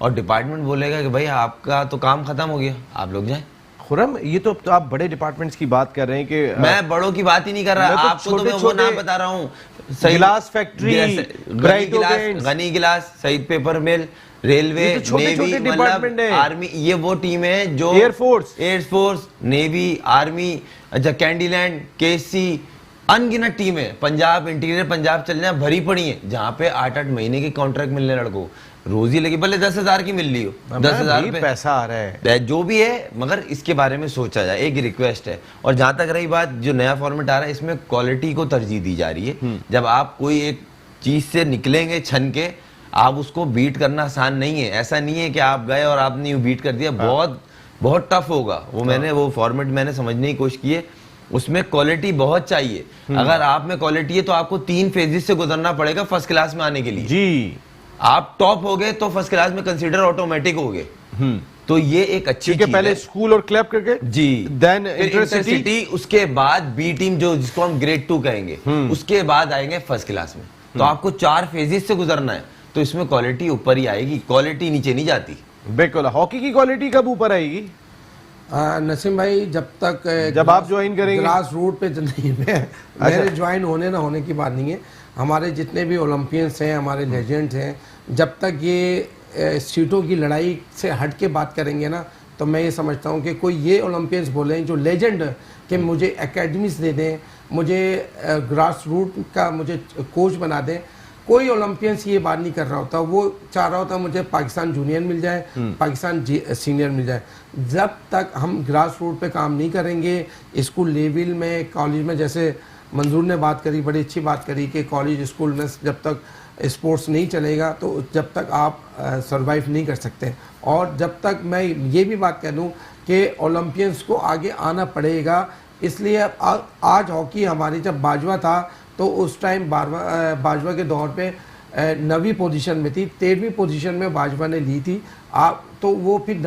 S2: और डिपार्टमेंट बोलेगा कि भाई आपका तो काम खत्म हो गया, आप लोग जाएं।
S1: खुर्रम, ये तो आप बड़े डिपार्टमेंट्स की बात कर रहे हैं कि
S2: मैं बड़ों की बात ही नहीं कर रहा, आपको तो मैं वो नाम बता रहा हूँ,
S1: गिलास फैक्ट्री,
S2: गनी गिलास, सईद पेपर मिल, रेलवे, नेवी, मतलब आर्मी, ये वो टीम है जो एयरफोर्स, नेवी, आर्मी, अच्छा कैंडीलैंड, केसी, अनगिनत टीम है, पंजाब, इंटीरियर पंजाब चल जाए भरी पड़ी है, जहाँ पे 8-8 महीने की कॉन्ट्रैक्ट मिलने लड़कों को, रोजी लगी, भले 10,000 की मिल रही हो, 10,000 रुपए
S1: पैसा आ रहा है,
S2: जो भी है, मगर इसके बारे में सोचा जाए, एक रिक्वेस्ट है। और जहां तक रही बात, जो नया फॉर्मेट आ रहा है, इसमें क्वालिटी को तरजीह दी जा रही है। जब आप कोई एक चीज से निकलेंगे छन के, आप उसको बीट करना आसान नहीं है। ऐसा नहीं है कि आप गए और आपने यूं बीट कर दिया, बहुत बहुत टफ होगा वो। मैंने वो फॉर्मेट मैंने समझने की कोशिश की है, उसमें क्वालिटी बहुत चाहिए। अगर आप में क्वालिटी है तो आपको 3 फेजेस से गुजरना पड़ेगा फर्स्ट क्लास में आने के लिए
S1: जी।
S2: आप टॉप हो गए तो फर्स्ट क्लास में कंसीडर ऑटोमेटिक हो गए। तो ये एक अच्छी चीज
S1: पहले
S2: है।
S1: स्कूल और क्लब क्रिकेट
S2: जी,
S1: देन
S2: इंटरसिटी, उसके बाद बी टीम जो जिसको हम ग्रेड 2 कहेंगे, उसके बाद आएंगे फर्स्ट क्लास में। तो आपको 4 फेजेस से गुजरना है, तो इसमें क्वालिटी ऊपर ही आएगी, क्वालिटी नीचे नहीं जाती।
S1: बिल्कुल। हॉकी की क्वालिटी कब ऊपर आएगी
S3: नसीम भाई?
S1: जब आप ज्वाइन करेंगे
S3: ग्रास रूट पे तो नहीं, मेरे ज्वाइन होने ना होने की बात नहीं है। हमारे जितने भी ओलंपियंस हैं, हमारे लेजेंड्स हैं, जब तक ये सीटों की लड़ाई से हट के बात करेंगे ना, तो मैं ये समझता हूँ कि कोई ये ओलंपियंस बोले जो लेजेंड कि मुझे एकेडमीज दे दें, मुझे ग्रास रूट का मुझे कोच बना दें, कोई ओलंपियंस ये बात नहीं कर रहा होता। वो चाह रहा होता मुझे पाकिस्तान जूनियर मिल जाए, पाकिस्तान सीनियर मिल जाए। जब तक हम ग्रास रूट पे काम नहीं करेंगे, स्कूल लेवल में, कॉलेज में, जैसे मंजूर ने बात करी, बड़ी अच्छी बात करी कि कॉलेज स्कूल में जब तक स्पोर्ट्स नहीं चलेगा तो जब तक आप सरवाइव नहीं कर सकते। और जब तक मैं ये भी बात कह दूँ कि ओलंपियंस को आगे आना पड़ेगा, इसलिए आज हॉकी हमारी, जब बाजवा था तो उस टाइम बाजवा के दौर पे 9वीं पोजीशन में थी, 13वीं पोजीशन में बाजवा ने ली थी, तो वो फिर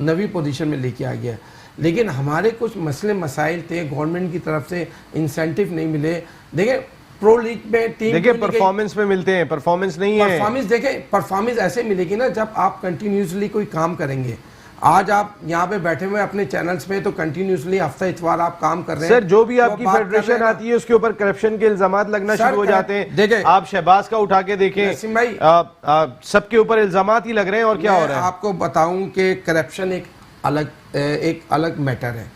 S3: 9वीं पोजीशन में लेके आ गया। लेकिन हमारे कुछ मसले मसाइल थे, गवर्नमेंट की तरफ से इंसेंटिव नहीं मिले। देखिए प्रो लीग में टीम,
S1: देखिए परफॉर्मेंस में मिलते हैं, परफॉर्मेंस नहीं है।
S3: परफॉर्मेंस देखें, परफॉर्मेंस ऐसे मिलेगी ना जब आप कंटिन्यूसली कोई काम करेंगे। आज आप यहाँ पे बैठे हुए अपने चैनल्स में, तो कंटिन्यूसली हफ्ता इतवार आप काम कर रहे हैं।
S1: सर जो भी आपकी फेडरेशन आती है उसके ऊपर करप्शन के इल्जामात लगना शुरू हो जाते हैं।
S3: देखिए
S1: आप शहबाज का उठा के देखें, सबके ऊपर इल्जामात ही लग रहे हैं। और क्या हो रहा है?
S3: आपको बताऊं कि करप्शन एक अलग मैटर है।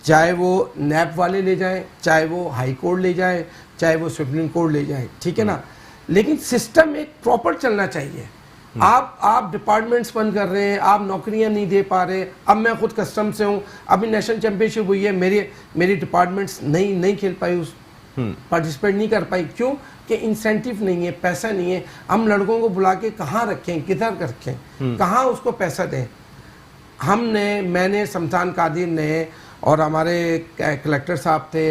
S3: चाहे वो नैप वाले ले जाएं, चाहे वो हाई कोर्ट ले जाएं, चाहे वो सुप्रीम कोर्ट ले जाएं, ठीक है ना। लेकिन सिस्टम एक प्रॉपर चलना चाहिए। आप डिपार्टमेंट्स बंद कर रहे हैं, आप नौकरियां नहीं दे पा रहे। अब मैं खुद कस्टम से हूं, अभी नेशनल चैंपियनशिप हुई है, मेरी डिपार्टमेंट्स नहीं खेल पाई, पार्टिसिपेट नहीं कर पाई। क्यों? कि इंसेंटिव नहीं है, पैसा नहीं है। हम लड़कों को बुला के कहाँ रखें, किधर रखें, कहाँ उसको पैसा दें? मैंने, शमशान कादिर ने, और हमारे कलेक्टर साहब थे,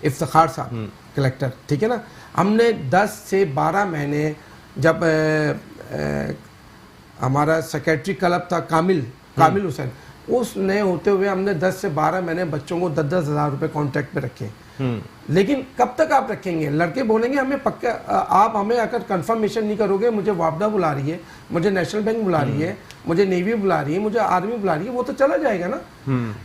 S3: इफ्तिखार साहब कलेक्टर, ठीक है ना, हमने 10 से 12 महीने, जब हमारा सेक्रेटरी क्लब था कामिल हुसैन, उसने होते हुए हमने 10 से 12 महीने बच्चों को 10-10 हज़ार रुपये कॉन्ट्रैक्ट पे रखे। लेकिन कब तक आप रखेंगे? लड़के बोलेंगे हमें पक्का, आप हमें अगर कंफर्मेशन नहीं करोगे, मुझे वापडा बुला रही है, मुझे नेशनल बैंक बुला रही है, मुझे नेवी बुला रही है, मुझे आर्मी बुला रही है, वो तो चला जाएगा ना।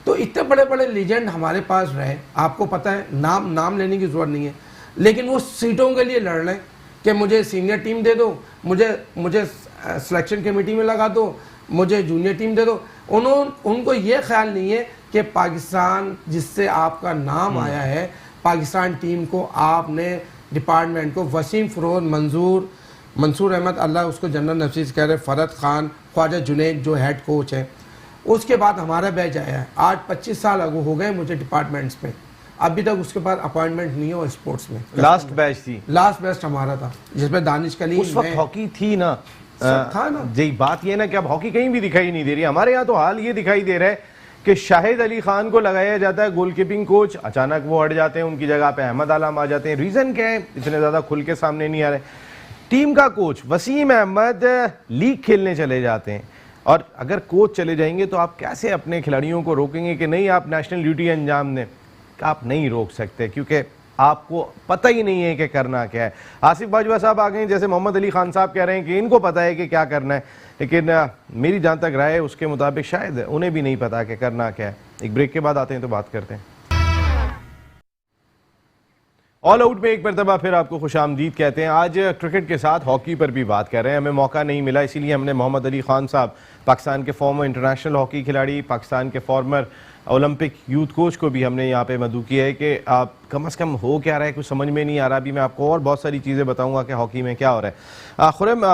S3: तो इतने बड़े बड़े लीजेंड हमारे पास रहे, आपको पता है, नाम लेने की जरूरत नहीं है, लेकिन वो सीटों के लिए लड़ रहे हैं कि मुझे सीनियर टीम दे दो, मुझे सिलेक्शन कमेटी में लगा दो, मुझे जूनियर टीम दे दो। उनको ये ख्याल नहीं है कि पाकिस्तान जिससे आपका नाम आया है, पाकिस्तान टीम को आपने, डिपार्टमेंट को, वसीम फरोज, मंसूर अहमद, अल्लाह उसको जन्नत नसीब करे, फरद खान, ख्वाजा जुनैद जो हेड कोच है, उसके बाद हमारा बैच आया है। आज 25 साल हो गए मुझे डिपार्टमेंट्स में, अभी तक उसके बाद अपॉइंटमेंट नहीं हो स्पोर्ट्स में।
S1: लास्ट बैच
S3: हमारा था जिसमें दानिश कलीम,
S1: उस वक्त हॉकी थी ना,
S3: था ना।
S1: जी बात ये ना कि अब हॉकी कहीं भी दिखाई नहीं दे रही। हमारे यहाँ तो हाल ये दिखाई दे रहा है कि शाहिद अली खान को लगाया जाता है गोलकीपिंग कोच, अचानक वो हट जाते हैं, उनकी जगह पे अहमद आलम आ जाते हैं। रीजन क्या है? इतने ज्यादा खुल के सामने नहीं आ रहे। टीम का कोच वसीम अहमद लीग खेलने चले जाते हैं, और अगर कोच चले जाएंगे तो आप कैसे अपने खिलाड़ियों को रोकेंगे कि नहीं आप नेशनल ड्यूटी अंजाम दें? आप नहीं रोक सकते, क्योंकि आपको पता ही नहीं है कि करना क्या है। आसिफ बाजवा साहब आ गए, जैसे मोहम्मद अली खान साहब कह रहे हैं कि इनको पता है कि क्या करना है, लेकिन मेरी जहां तक राय है उसके मुताबिक शायद उन्हें भी नहीं पता कि करना क्या है। एक ब्रेक के बाद आते हैं तो बात करते हैं। ऑल आउट में एक मरतबा फिर आपको खुशामदीद कहते हैं। आज क्रिकेट के साथ हॉकी पर भी बात कर रहे हैं। हमें मौका नहीं मिला, इसीलिए हमने मोहम्मद अली खान साहब, पाकिस्तान के फॉर्मर इंटरनेशनल हॉकी खिलाड़ी, पाकिस्तान के फॉर्मर ओलंपिक यूथ कोच को भी हमने यहाँ पे मदऊ किया है कि आप कम से कम हो क्या रहा है, कुछ समझ में नहीं आ रहा। अभी मैं आपको और बहुत सारी चीज़ें बताऊँगा कि हॉकी में क्या हो रहा है। खुरम,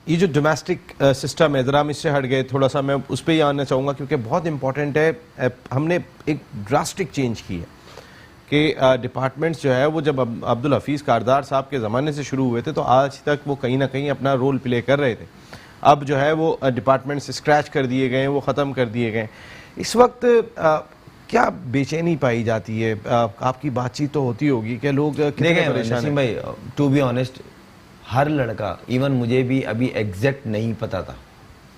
S1: ये जो डोमेस्टिक सिस्टम है, ज़रा हम इससे हट गए थोड़ा सा, मैं उस पर ही आना चाहूँगा क्योंकि बहुत इंपॉर्टेंट है। हमने एक ड्रास्टिक चेंज की है कि डिपार्टमेंट्स जो है वो जब अब्दुल हफीज़ कारदार साहब के ज़माने से शुरू हुए थे तो आज तक वो कहीं ना कहीं अपना रोल प्ले कर रहे थे। अब जो है वो डिपार्टमेंट्स स्क्रैच कर दिए गए, वो ख़त्म कर दिए गए। इस वक्त क्या बेचैनी पाई जाती है? आपकी बातचीत तो होती होगी कि लोग कितने परेशान हैं?
S2: भाई, टू बी ऑनेस्ट, हर लड़का, इवन मुझे भी अभी एग्जैक्ट नहीं पता था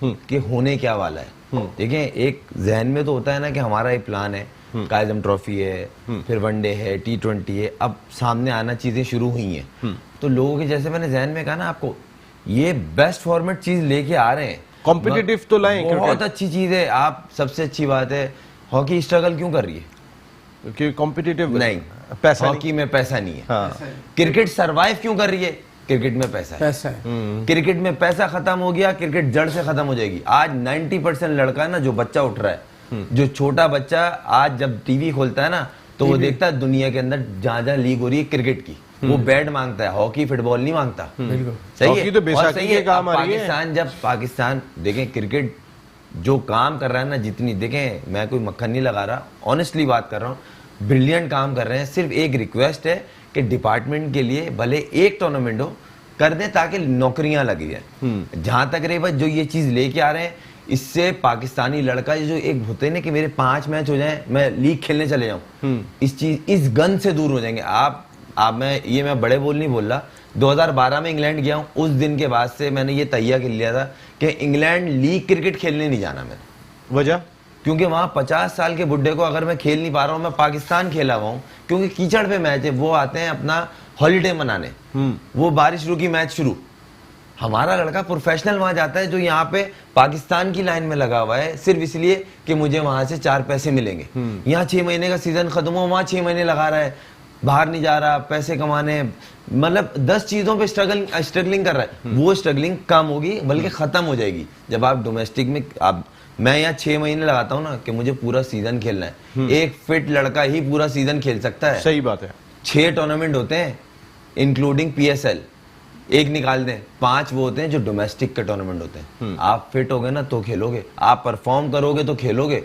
S2: कि होने क्या वाला है। देखें, एक जहन में तो होता है ना कि हमारा एक प्लान है, कायजम ट्रॉफी है, फिर वनडे है, T20 है, अब सामने आना चीजें शुरू हुई हैं। तो लोगों के, जैसे मैंने जहन में कहा ना आपको, ये बेस्ट फॉर्मेट चीज लेके आ रहे हैं,
S1: कॉम्पिटिटिव तो लाएं,
S2: बहुत अच्छी चीज है। आप, सबसे अच्छी बात है, हॉकी स्ट्रगल क्यों कर रही है?
S1: कि कॉम्पिटिटिव
S2: नहीं,
S1: पैसा
S2: हॉकी में पैसा नहीं है।
S1: हाँ।
S2: क्रिकेट सरवाइव क्यों कर रही है? क्रिकेट में पैसा है।
S3: पैसा है।
S2: क्रिकेट में पैसा खत्म हो गया, क्रिकेट जड़ से खत्म हो जाएगी। आज 90% लड़का ना, जो बच्चा उठ रहा है, जो छोटा बच्चा आज जब टीवी खोलता है ना, तो वो देखता है दुनिया के अंदर जहां जहां लीग हो रही है क्रिकेट की, वो बैट मांगता है, हॉकी फुटबॉल नहीं मांगता। सही
S1: हॉकी
S2: है,
S1: तो बेशक
S2: और सही है।
S1: काम आ रही है।
S2: पाकिस्तान, जब पाकिस्तान देखें, क्रिकेट जो काम कर रहा है ना, जितनी, देखें मैं कोई मक्खन नहीं लगा रहा, ऑनेस्टली बात कर रहा हूँ, ब्रिलियंट काम कर रहे हैं। सिर्फ एक रिक्वेस्ट है कि डिपार्टमेंट के लिए भले एक टूर्नामेंट हो, कर दें ताकि नौकरियां लगी जाए। जहां तक रही बात, जो ये चीज लेके आ रहे हैं, इससे पाकिस्तानी लड़का जो एक होते हैं ना कि मेरे 5 मैच हो जाएं, मैं लीग खेलने चले जाऊं, इस गन से दूर हो जाएंगे। आप मैं बड़े बोल नहीं बोल रहा, 2012 में इंग्लैंड गया हूं, उस दिन के बाद से मैंने ये तैयार कर लिया था कि इंग्लैंड लीग क्रिकेट खेलने नहीं जाना मैंने।
S1: वजह?
S2: क्योंकि वहां 50 साल के बुड्ढे को अगर मैं खेल नहीं पा रहा हूं, मैं पाकिस्तान खेला हुआ हूं, क्योंकि कीचड़ पे मैच है, वो आते हैं अपना हॉलीडे मनाने, वो बारिश रुकी मैच शुरू। हमारा लड़का प्रोफेशनल वहां जाता है, जो यहाँ पे पाकिस्तान की लाइन में लगा हुआ है, सिर्फ इसलिए कि मुझे वहां से 4 पैसे मिलेंगे। यहाँ 6 महीने का सीजन खत्म हो, वहां 6 महीने लगा रहा है, बाहर नहीं जा रहा, पैसे कमाने, मतलब 10 चीजों पे स्ट्रगलिंग कर रहा है। वो स्ट्रगलिंग कम होगी, बल्कि खत्म हो जाएगी जब आप डोमेस्टिक में। मैं यहाँ 6 महीने लगाता हूँ ना कि मुझे पूरा सीजन खेलना है। एक फिट लड़का ही पूरा सीजन खेल सकता है।
S1: सही बात है।
S2: 6 टूर्नामेंट होते हैं इंक्लूडिंग PSL, एक निकाल दें, 5 वो होते हैं जो डोमेस्टिक के टूर्नामेंट होते हैं। आप फिट हो गए ना तो खेलोगे, आप परफॉर्म करोगे तो खेलोगे।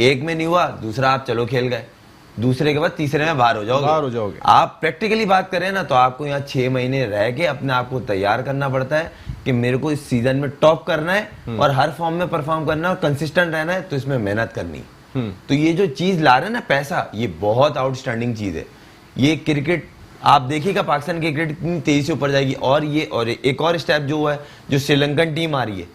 S2: एक में नहीं हुआ, दूसरा आप चलो खेल गए, दूसरे के बाद तीसरे में बाहर हो जाओगे। आप प्रैक्टिकली बात करें ना, तो आपको यहाँ 6 महीने रह के अपने आप को तैयार करना पड़ता है कि मेरे को इस सीजन में टॉप करना है और हर फॉर्म में परफॉर्म करना है और कंसिस्टेंट रहना है, तो इसमें मेहनत करनी है। तो ये जो चीज ला रहे हैं ना, पैसा, ये बहुत आउटस्टैंडिंग चीज है। ये क्रिकेट आप देखिएगा, पाकिस्तान की क्रिकेट कितनी तेजी से ऊपर जाएगी। और एक और स्टेप जो हुआ है, जो श्रीलंकन टीम आ रही है,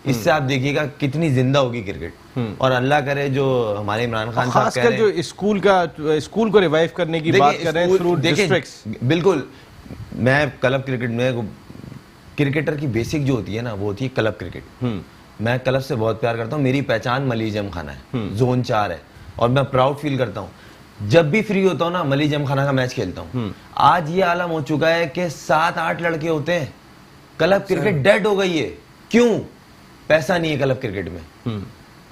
S2: इससे आप देखिएगा कितनी जिंदा होगी क्रिकेट। और अल्लाह करे जो हमारे इमरान खान साहब कह रहे हैं,
S1: जो स्कूल को रिवाइव करने की बात कर रहे हैं थ्रू डिस्ट्रिक्ट्स।
S2: बिल्कुल, मैं क्लब क्रिकेट में, क्रिकेटर की बेसिक जो होती है ना, वो होती है क्लब क्रिकेट। मैं क्लब से बहुत प्यार करता हूँ। मेरी पहचान मली जमखाना है, जोन 4 है, और मैं प्राउड फील करता हूँ। जब भी फ्री होता हूँ ना, मली जमखाना का मैच खेलता हूँ। आज ये आलम हो चुका है कि 7-8 लड़के होते हैं, क्लब क्रिकेट डेड हो गई है। क्यों? पैसा नहीं है क्लब क्रिकेट में।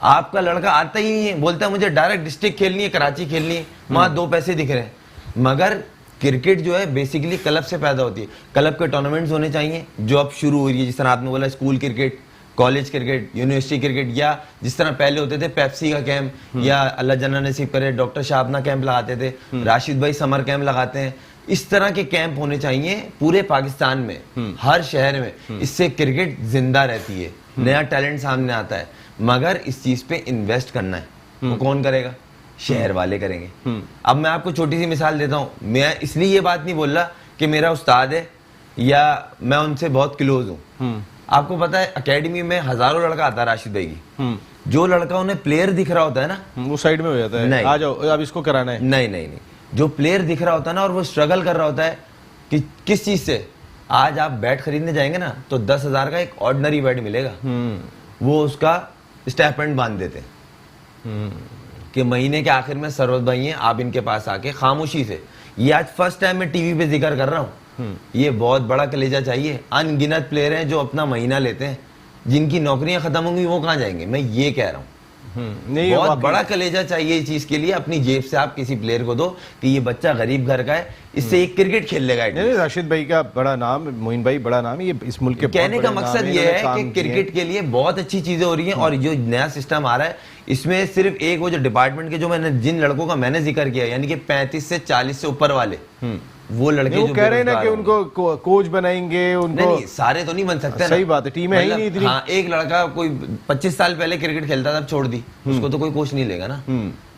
S2: आपका लड़का आता ही नहीं है, बोलता है मुझे डायरेक्ट डिस्ट्रिक्ट खेलनी है, कराची खेलनी है, वहां 2 पैसे दिख रहे हैं। मगर क्रिकेट जो है बेसिकली क्लब से पैदा होती है। क्लब के टूर्नामेंट्स होने चाहिए, जो अब शुरू हो रही है, जिस तरह आपने बोला school cricket, college cricket, university cricket, या जिस तरह पहले होते थे पेप्सी का कैंप, या अल्लाह जन्नत नसीब करे डॉक्टर शाहबना कैंप लगाते थे, राशिद भाई समर कैंप लगाते हैं। इस तरह के कैंप होने चाहिए पूरे पाकिस्तान में, हर शहर में। इससे क्रिकेट जिंदा रहती है, नया टैलेंट सामने आता है। मगर इस चीज पे इन्वेस्ट करना है, वो कौन करेगा? शहर वाले करेंगे। अब मैं आपको छोटी सी मिसाल देता हूँ। मैं इसलिए ये बात नहीं बोल रहा कि मेरा उस्ताद है या मैं उनसे बहुत क्लोज हूँ। आपको पता है एकेडमी में हजारों लड़का आता है राशिद भाई की, जो लड़का उन्हें प्लेयर दिख रहा होता है ना,
S1: वो साइड में हो जाता है,
S2: नहीं,
S1: आ जाओ अब इसको कराना है।
S2: नहीं, जो प्लेयर दिख रहा होता है ना, और वो स्ट्रगल कर रहा होता है कि किस चीज से। आज आप बैट खरीदने जाएंगे ना, तो 10,000 का एक ऑर्डिनरी बैट मिलेगा, वो उसका स्टाइपेंड बांध देते कि महीने के आखिर में सरवत भाई हैं, आप इनके पास आके खामोशी से। ये आज फर्स्ट टाइम मैं टीवी पे जिक्र कर रहा हूँ। ये बहुत बड़ा कलेजा चाहिए। अनगिनत प्लेयर हैं जो अपना महीना लेते हैं, जिनकी नौकरियां खत्म होंगी वो कहाँ जाएंगे, मैं ये कह रहा हूँ।
S1: नहीं,
S2: बहुत
S1: वाकई।
S2: बड़ा कलेजा चाहिए इस चीज के लिए। अपनी जेब से आप किसी प्लेयर को दो कि ये बच्चा गरीब घर का है, इससे एक क्रिकेट खेल लेगा।
S1: नहीं, राशिद भाई का बड़ा नाम, मोइन भाई बड़ा नाम है, ये इस मुल्क के बहुत
S2: कहने का
S1: बड़े नाम
S2: मकसद
S1: हैं,
S2: ये
S1: इन्होंने
S2: है
S1: काम
S2: कि
S1: किए हैं।
S2: क्रिकेट के लिए बहुत अच्छी चीजें हो रही हैं। और जो नया सिस्टम आ रहा है इसमें सिर्फ एक वो जो डिपार्टमेंट के जो मैंने जिन लड़कों का मैंने जिक्र किया, यानी कि 35 से 40 से ऊपर वाले वो लड़के
S1: वो
S2: जो
S1: कह रहे हैं ना
S2: बेरोजगार
S1: कि
S2: होंगे।
S1: उनको कोच बनाएंगे, उनको
S2: नहीं, सारे तो नहीं बन सकते ना।
S1: सही बात है, टीम है ही
S2: मतलब,
S1: नहीं इतनी।
S2: हाँ, एक लड़का कोई 25 साल पहले क्रिकेट खेलता था, छोड़ दी, उसको तो कोई कोच नहीं लेगा ना।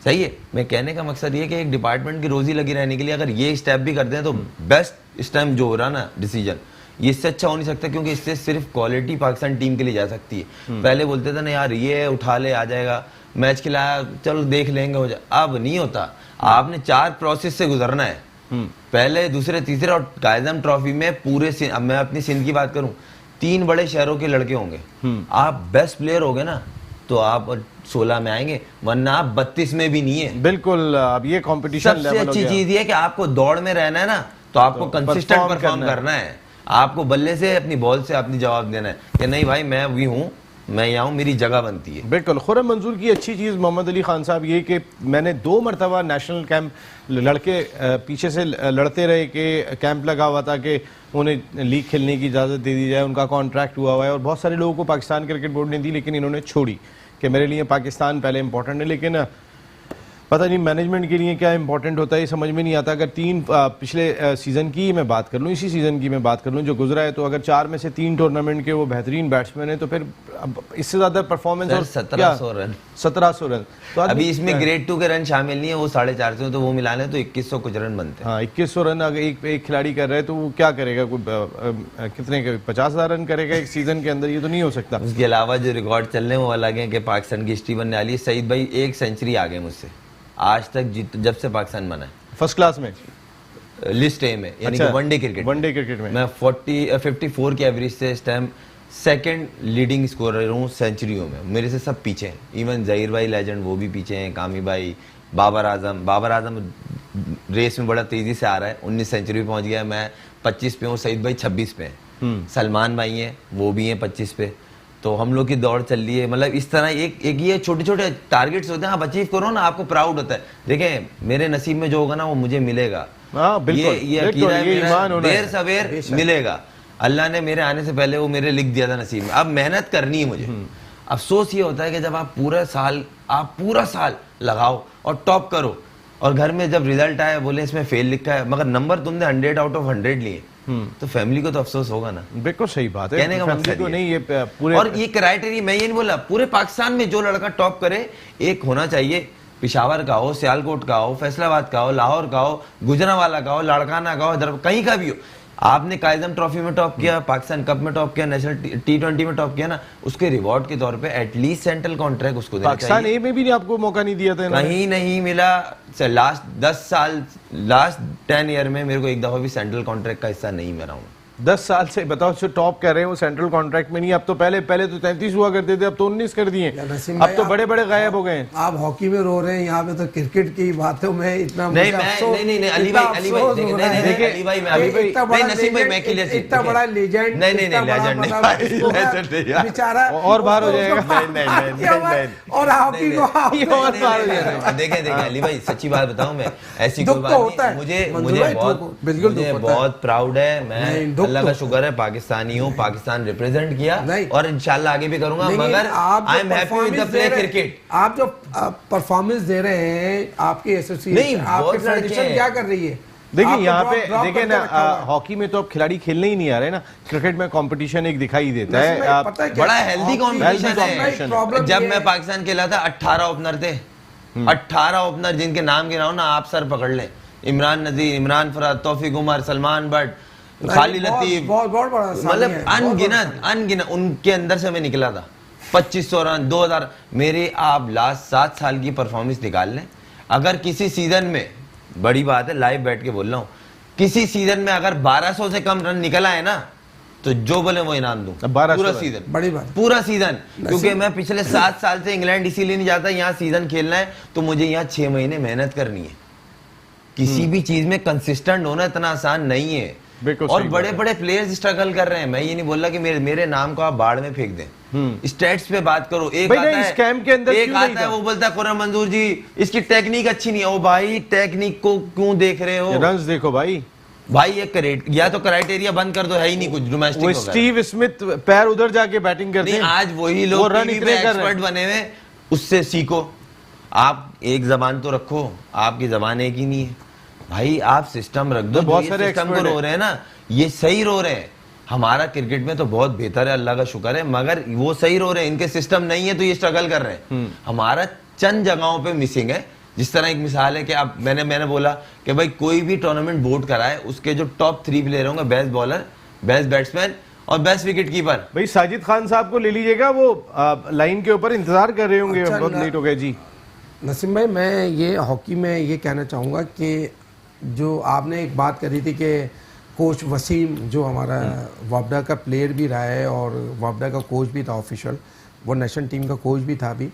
S2: सही है। मैं कहने का मकसद ये है कि एक डिपार्टमेंट की रोजी लगी रहने के लिए अगर ये स्टेप भी करते हैं तो बेस्ट इस टाइम जो हो रहा ना डिसीजन, ये इससे अच्छा हो नहीं सकता, क्योंकि इससे सिर्फ क्वालिटी पाकिस्तान टीम के लिए जा सकती है। पहले बोलते थे ना यार ये उठा ले आ जाएगा, मैच खिलाया चलो देख लेंगे हो जाए, अब नहीं होता। आपने 4 प्रोसेस से गुजरना है, पहले दूसरे तीसरे। और कायदम ट्रॉफी में पूरे अब मैं अपनी सिंध की बात करूं, 3 बड़े शहरों के लड़के होंगे। आप बेस्ट प्लेयर हो गए ना तो आप 16 में आएंगे, वरना आप 32 में भी नहीं है।
S1: बिल्कुल, अब ये कंपटीशन
S2: सबसे
S1: लेवल हो
S2: अच्छी
S1: गया।
S2: चीज ये है कि आपको दौड़ में रहना है ना, तो आपको
S1: तो
S2: कंसिस्टेंट
S1: perform
S2: परफॉर्म करना है। आपको बल्ले से अपनी बॉल से अपनी जवाब देना है कि नहीं भाई मैं भी हूं, मैं यहाँ हूं, मेरी जगह बनती है।
S1: बिल्कुल। खुर्रम मंजूर की अच्छी चीज़ मोहम्मद अली खान साहब ये कि मैंने 2 मरतबा नेशनल कैंप लड़के पीछे से लड़ते रहे कि कैंप लगा हुआ था कि उन्हें लीग खेलने की इजाज़त दे दी जाए, उनका कॉन्ट्रैक्ट हुआ हुआ है। और बहुत सारे लोगों को पाकिस्तान क्रिकेट बोर्ड ने दी, लेकिन इन्होंने छोड़ी कि मेरे लिए पाकिस्तान पहले इंपॉर्टेंट है। लेकिन पता नहीं मैनेजमेंट के लिए क्या इंपॉर्टेंट होता है, ये समझ में नहीं आता। अगर 3 पिछले सीज़न की मैं बात कर लूँ, इसी सीज़न की मैं बात कर लूँ जो गुजरा है, तो अगर 4 में से 3 टूर्नामेंट के वो बेहतरीन बैट्समैन है, तो फिर अब इससे ज़्यादा परफॉर्मेंस और
S2: 1700 रन
S1: 1700 रन तो
S2: अभी इसमें ग्रेड 2 के रन शामिल नहीं है, वो 450, तो वो मिला लें तो 2100 कुछ रन बनते हैं।
S1: हाँ, 2100 रन अगर एक खिलाड़ी कर रहा है तो वो क्या करेगा? कोई कितने 50,000 रन करेगा एक सीजन के अंदर? ये तो नहीं हो सकता।
S2: उसके अलावा जो रिकॉर्ड चल रहे हैं वो अलग है कि पाकिस्तान की हिस्ट्री बनने वाली है। सईद भाई 1 सेंचुरी आ गए मुझसे आज तक जब से पाकिस्तान बना है,
S1: फर्स्ट क्लास में
S2: लिस्ट ए में, यानी कि वनडे क्रिकेट।
S1: वनडे क्रिकेट में
S2: मैं 54 की एवरेज से इस टाइम सेकंड लीडिंग स्कोरर हूँ सेंचुरियों में। मेरे से सब पीछे हैं, इवन जहीर भाई लेजेंड वो भी पीछे हैं, कामी भाई, बाबर आजम रेस में बड़ा तेजी से आ रहा है, 19 सेंचुरी पे पहुंच गया। मैं 25 पे हूँ, सईद भाई 26 पे हैं, सलमान भाई हैं वो भी हैं 25 पे। तो हम लोग की दौड़ चल रही है। मतलब इस तरह एक ये छोटे छोटे टारगेट्स होते हैं, आप अचीव करो ना, आपको प्राउड होता है। देखें मेरे नसीब में जो होगा ना वो मुझे मिलेगा।
S1: हाँ, बिल्कुल,
S2: ये अकीदा है मेरा,
S1: ईमान होना
S2: देर
S1: है।
S2: सवेर मिलेगा। अल्लाह ने मेरे आने से पहले वो मेरे लिख दिया था नसीब में। अब मेहनत करनी है मुझे। अफसोस ये होता है कि जब आप पूरा साल लगाओ और टॉप करो, और घर में जब रिजल्ट आए बोले इसमें फेल लिखा है, मगर नंबर तुमने 100 आउट ऑफ 100 लिए, तो फैमिली को तो अफसोस होगा ना।
S1: बिल्कुल सही बात है।
S2: कहने का
S1: फैमिली
S2: मकसद
S1: को
S2: ये।
S1: नहीं, ये पूरे
S2: और ये क्राइटेरिया मैं ये नहीं बोला, पूरे पाकिस्तान में जो लड़का टॉप करे एक होना चाहिए, पिशावर का हो, सियालकोट का हो, फैसलाबाद का हो, लाहौर का हो, गुजरांवाला का हो, लाड़काना का हो, कहीं का भी हो। आपने कायदम ट्रॉफी में टॉप किया, पाकिस्तान कप में टॉप किया, नेशनल T20 में टॉप किया ना, उसके रिवॉर्ड के तौर पे एटलीस्ट सेंट्रल कॉन्ट्रैक्ट उसको देना
S1: पाकिस्तान
S2: चाहिए।
S1: ए में भी नहीं आपको मौका नहीं दिया था इन्होंने?
S2: कहीं नहीं मिला। लास्ट 10 ईयर में मेरे को एक दफा भी सेंट्रल कॉन्ट्रैक्ट का हिस्सा नहीं मिला हूँ।
S1: 10 साल से बताओ, जो टॉप कर रहे हैं वो सेंट्रल कॉन्ट्रैक्ट में नहीं। अब तो पहले तो 33 हुआ करते थे, अब तो 19 कर दिए।
S3: नसीम
S1: अब
S3: भाई,
S1: तो बड़े बड़े गायब हो गए हैं।
S3: आप हॉकी में रो रहे हैं, यहाँ पे तो क्रिकेट की बातों में इतना
S2: नहीं
S3: मुझे
S2: मैं
S3: अफसोस-
S2: नहीं
S3: इतना
S2: अली भाई
S3: अफसोस हो
S2: देखिए
S3: रहा है।
S2: देखिए अली भाई मैं अली भाई
S3: इतना बड़ा
S2: नहीं नसीम भाई मैं
S3: legend,
S2: क्लियर
S3: इतना बड़ा लेजेंड,
S2: नहीं
S3: इतना बड़ा
S2: लेजेंड नहीं
S3: मतलब
S2: भाई,
S3: उसको
S2: legend नहीं यार।
S3: बेचारा
S1: और बाहर हो
S3: उसको-
S1: जाएगा।
S3: उसको
S2: नहीं।
S3: और हॉकी को
S2: देखें अली भाई सच्ची बात बताऊं मैं, ऐसी
S3: दुख
S2: कोई
S3: तो
S2: बात
S3: होता
S2: नहीं।
S3: है।
S2: मुझे
S3: मंजूर भाई, बिल्कुल दुख
S2: मुझे
S3: होता है।
S2: बहुत प्राउड है।
S3: नहीं,
S2: मैं
S3: दुख
S2: अल्लाह
S3: तो
S2: का
S3: होता
S2: शुक्र है पाकिस्तानी हूँ, पाकिस्तान रिप्रेजेंट किया
S3: नहीं।
S2: और इंशाल्लाह आगे भी करूंगा।
S3: लेकिन
S2: मगर
S3: आप जो
S2: I am happy with the
S3: performance
S2: play
S3: दे रहे-
S2: क्रिकेट।
S3: आप जो परफॉर्मेंस दे रहे हैं, आपकी
S2: नहीं,
S3: एसोसिएशन, आपकी
S2: बहुत लड़के
S3: फेडरेशन
S2: हैं।
S3: क्या कर रही है?
S1: देखिए
S3: आपको
S1: यहाँ
S3: drop-
S1: पे
S3: drop
S1: देखिए
S3: करके
S1: ना,
S3: रखा हुआ है।
S1: हॉकी में तो अब खिलाड़ी खेलने ही नहीं आ रहे ना। क्रिकेट में कंपटीशन एक दिखाई देता
S3: नसीम
S1: है।
S3: भाई,
S1: आप
S3: पता है क्या?
S2: बड़ा हेल्दी
S3: हॉकी-
S2: कॉम्पिटिशन
S1: competition
S2: है।
S3: प्रॉब्लम
S2: जब
S3: ये
S2: मैं
S3: है-
S2: पाकिस्तान खेला था 18 ओपनर थे, 18 ओपनर जिनके नाम गिनाओ ना आप सर पकड़ लें। इमरान नजीर, इमरान फराद, तौफीक उमर, सलमान बट, खालिद लतीफ,
S3: बहुत बड़ा सामी
S2: मतलब
S3: है, बहुत बड़ा
S2: अनगिनत उनके अंदर से मैं निकला था। 2500 रन, 2000 मेरे आप लास्ट 7 साल की परफॉर्मेंस निकाल लें। अगर किसी सीजन में, बड़ी बात है लाइव बैठ के बोल रहा हूँ, किसी सीजन में अगर 1200 से कम रन निकला है ना, तो जो बोले वो इनाम दूं।
S1: 1200
S2: पूरा
S1: रन।
S2: सीजन,
S3: बड़ी बात।
S2: पूरा सीजन, क्योंकि मैं पिछले 7 साल से इंग्लैंड इसीलिए नहीं जाता। यहाँ सीजन खेलना है तो मुझे यहाँ 6 महीने मेहनत करनी है। किसी भी चीज में कंसिस्टेंट होना इतना आसान नहीं है।
S1: बिल्कुल
S2: और
S1: सही
S2: बड़े
S1: बात है।
S2: बड़े प्लेयर्स स्ट्रगल कर रहे हैं। मैं ये नहीं बोल रहा कि मेरे नाम को आप बाढ़ में फेंक दें, स्टैट्स पे बात करो। एक
S1: भाई
S2: आता
S1: नहीं,
S2: है
S1: इस कैंप के अंदर
S2: एक
S1: क्यों नहीं
S2: आता है,
S1: था?
S2: वो बोलता है खुर्रम मंजूर जी इसकी टेक्निक अच्छी नहीं है। ओ भाई, टेक्निक को क्यों देख रहे हो
S1: रन्स देखो भाई,
S2: भाई? ये या तो क्राइटेरिया बंद कर दो, है ही नहीं कुछ डोमेस्टिक
S1: वो
S2: वगैरह।
S1: स्टीव स्मिथ पैर उधर जाके बैटिंग करते
S2: नहीं,
S1: हैं,
S2: आज वही
S1: वो
S2: लोग
S1: रन
S2: टीवी
S1: इतने
S2: पे
S1: कर रहे
S2: एक्सपर्ट बने हुए, उससे सीखो। आप एक जबान तो रखो, आपकी जबान एक ही नहीं है भाई। आप सिस्टम रख दो।
S1: तो बहुत
S2: जो ये
S1: सारे
S2: सिस्टम को
S1: expert
S2: रो रहे हैं ना, ये सही रो रहे हैं। हमारा क्रिकेट में तो बहुत बेहतर है, अल्लाह का शुक्र है, मगर वो सही रो रहे हैं। इनके सिस्टम नहीं है तो ये स्ट्रगल कर रहे हैं। हमारा चंद जगहों पे मिसिंग है। जिस तरह एक मिसाल है कि आप मैंने बोला कि भाई कोई भी टूर्नामेंट बोर्ड कराए, उसके जो टॉप 3 प्लेयर होंगे, बेस्ट बॉलर, बेस्ट बैट्समैन और बेस्ट विकेट कीपर।
S1: भाई साजिद खान साहब को ले लीजिएगा, वो लाइन के ऊपर इंतजार कर रहे होंगे।
S3: अच्छा,
S1: बहुत लेट हो गए जी।
S3: नसीम भाई, मैं ये हॉकी में ये कहना चाहूँगा कि जो आपने एक बात करी थी कि कोच वसीम जो हमारा वापडा का प्लेयर भी रहा है और वापडा का कोच भी था ऑफिशियल, वो नेशनल टीम का कोच भी था अभी,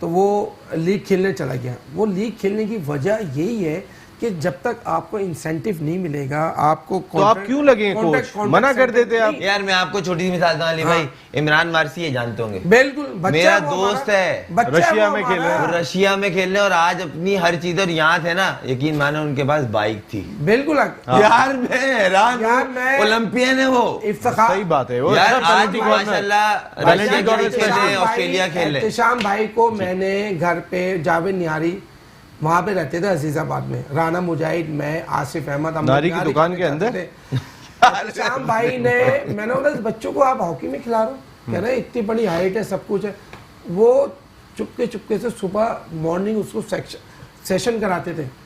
S3: तो वो लीग खेलने चला गया। वो लीग खेलने की वजह यही है कि जब तक आपको इंसेंटिव नहीं मिलेगा, आपको
S1: तो आप क्यों लगे कोच? मना कर देते आप।
S2: यार मैं आपको छोटी सी मिसाल दूं अली भाई, इमरान वारसी ये जानते होंगे,
S3: बिल्कुल बच्चा
S2: मेरा
S3: वो
S2: दोस्त
S3: हमारा-
S2: है,
S3: बच्चा
S1: रशिया
S3: वो
S1: में
S3: हमारा-
S1: खेल रहा
S2: वो रशिया में खेल रहे और आज अपनी हर चीज, और यहाँ थे ना, यकीन मानो उनके पास बाइक थी।
S3: बिल्कुल
S2: यार मैं हैरान
S3: यार,
S2: हूँ,
S3: मैं-
S2: ओलंपियन है वो।
S3: इफ्तिखार
S1: सही बात है वो।
S2: यार
S1: अच्छा,
S2: आज
S1: penalty corner।
S2: माशाल्लाह
S1: penalty
S2: रशिया
S1: corner
S2: के लिए खेल रहे हैं,
S3: एहतिशाम
S2: ऑस्ट्रेलिया खेल रहे हैं।
S3: एहतिशाम भाई को मैंने घर पे, जावेद निहारी वहाँ पे रहते थे अजीजाबाद में, राना मुजाहिद, मैं, आसिफ अहमद, हम
S1: नारी
S3: लोग
S1: की दुकान के
S3: खाने
S1: अंदर?
S3: जाते थे। एहतिशाम भाई ने, मैंने बोला इस बच्चों को आप हॉकी में खिला रहे हो, कह रहे इतनी बड़ी हाइट है, सब कुछ है। वो चुपके से सुबह मॉर्निंग उसको सेशन कराते थे।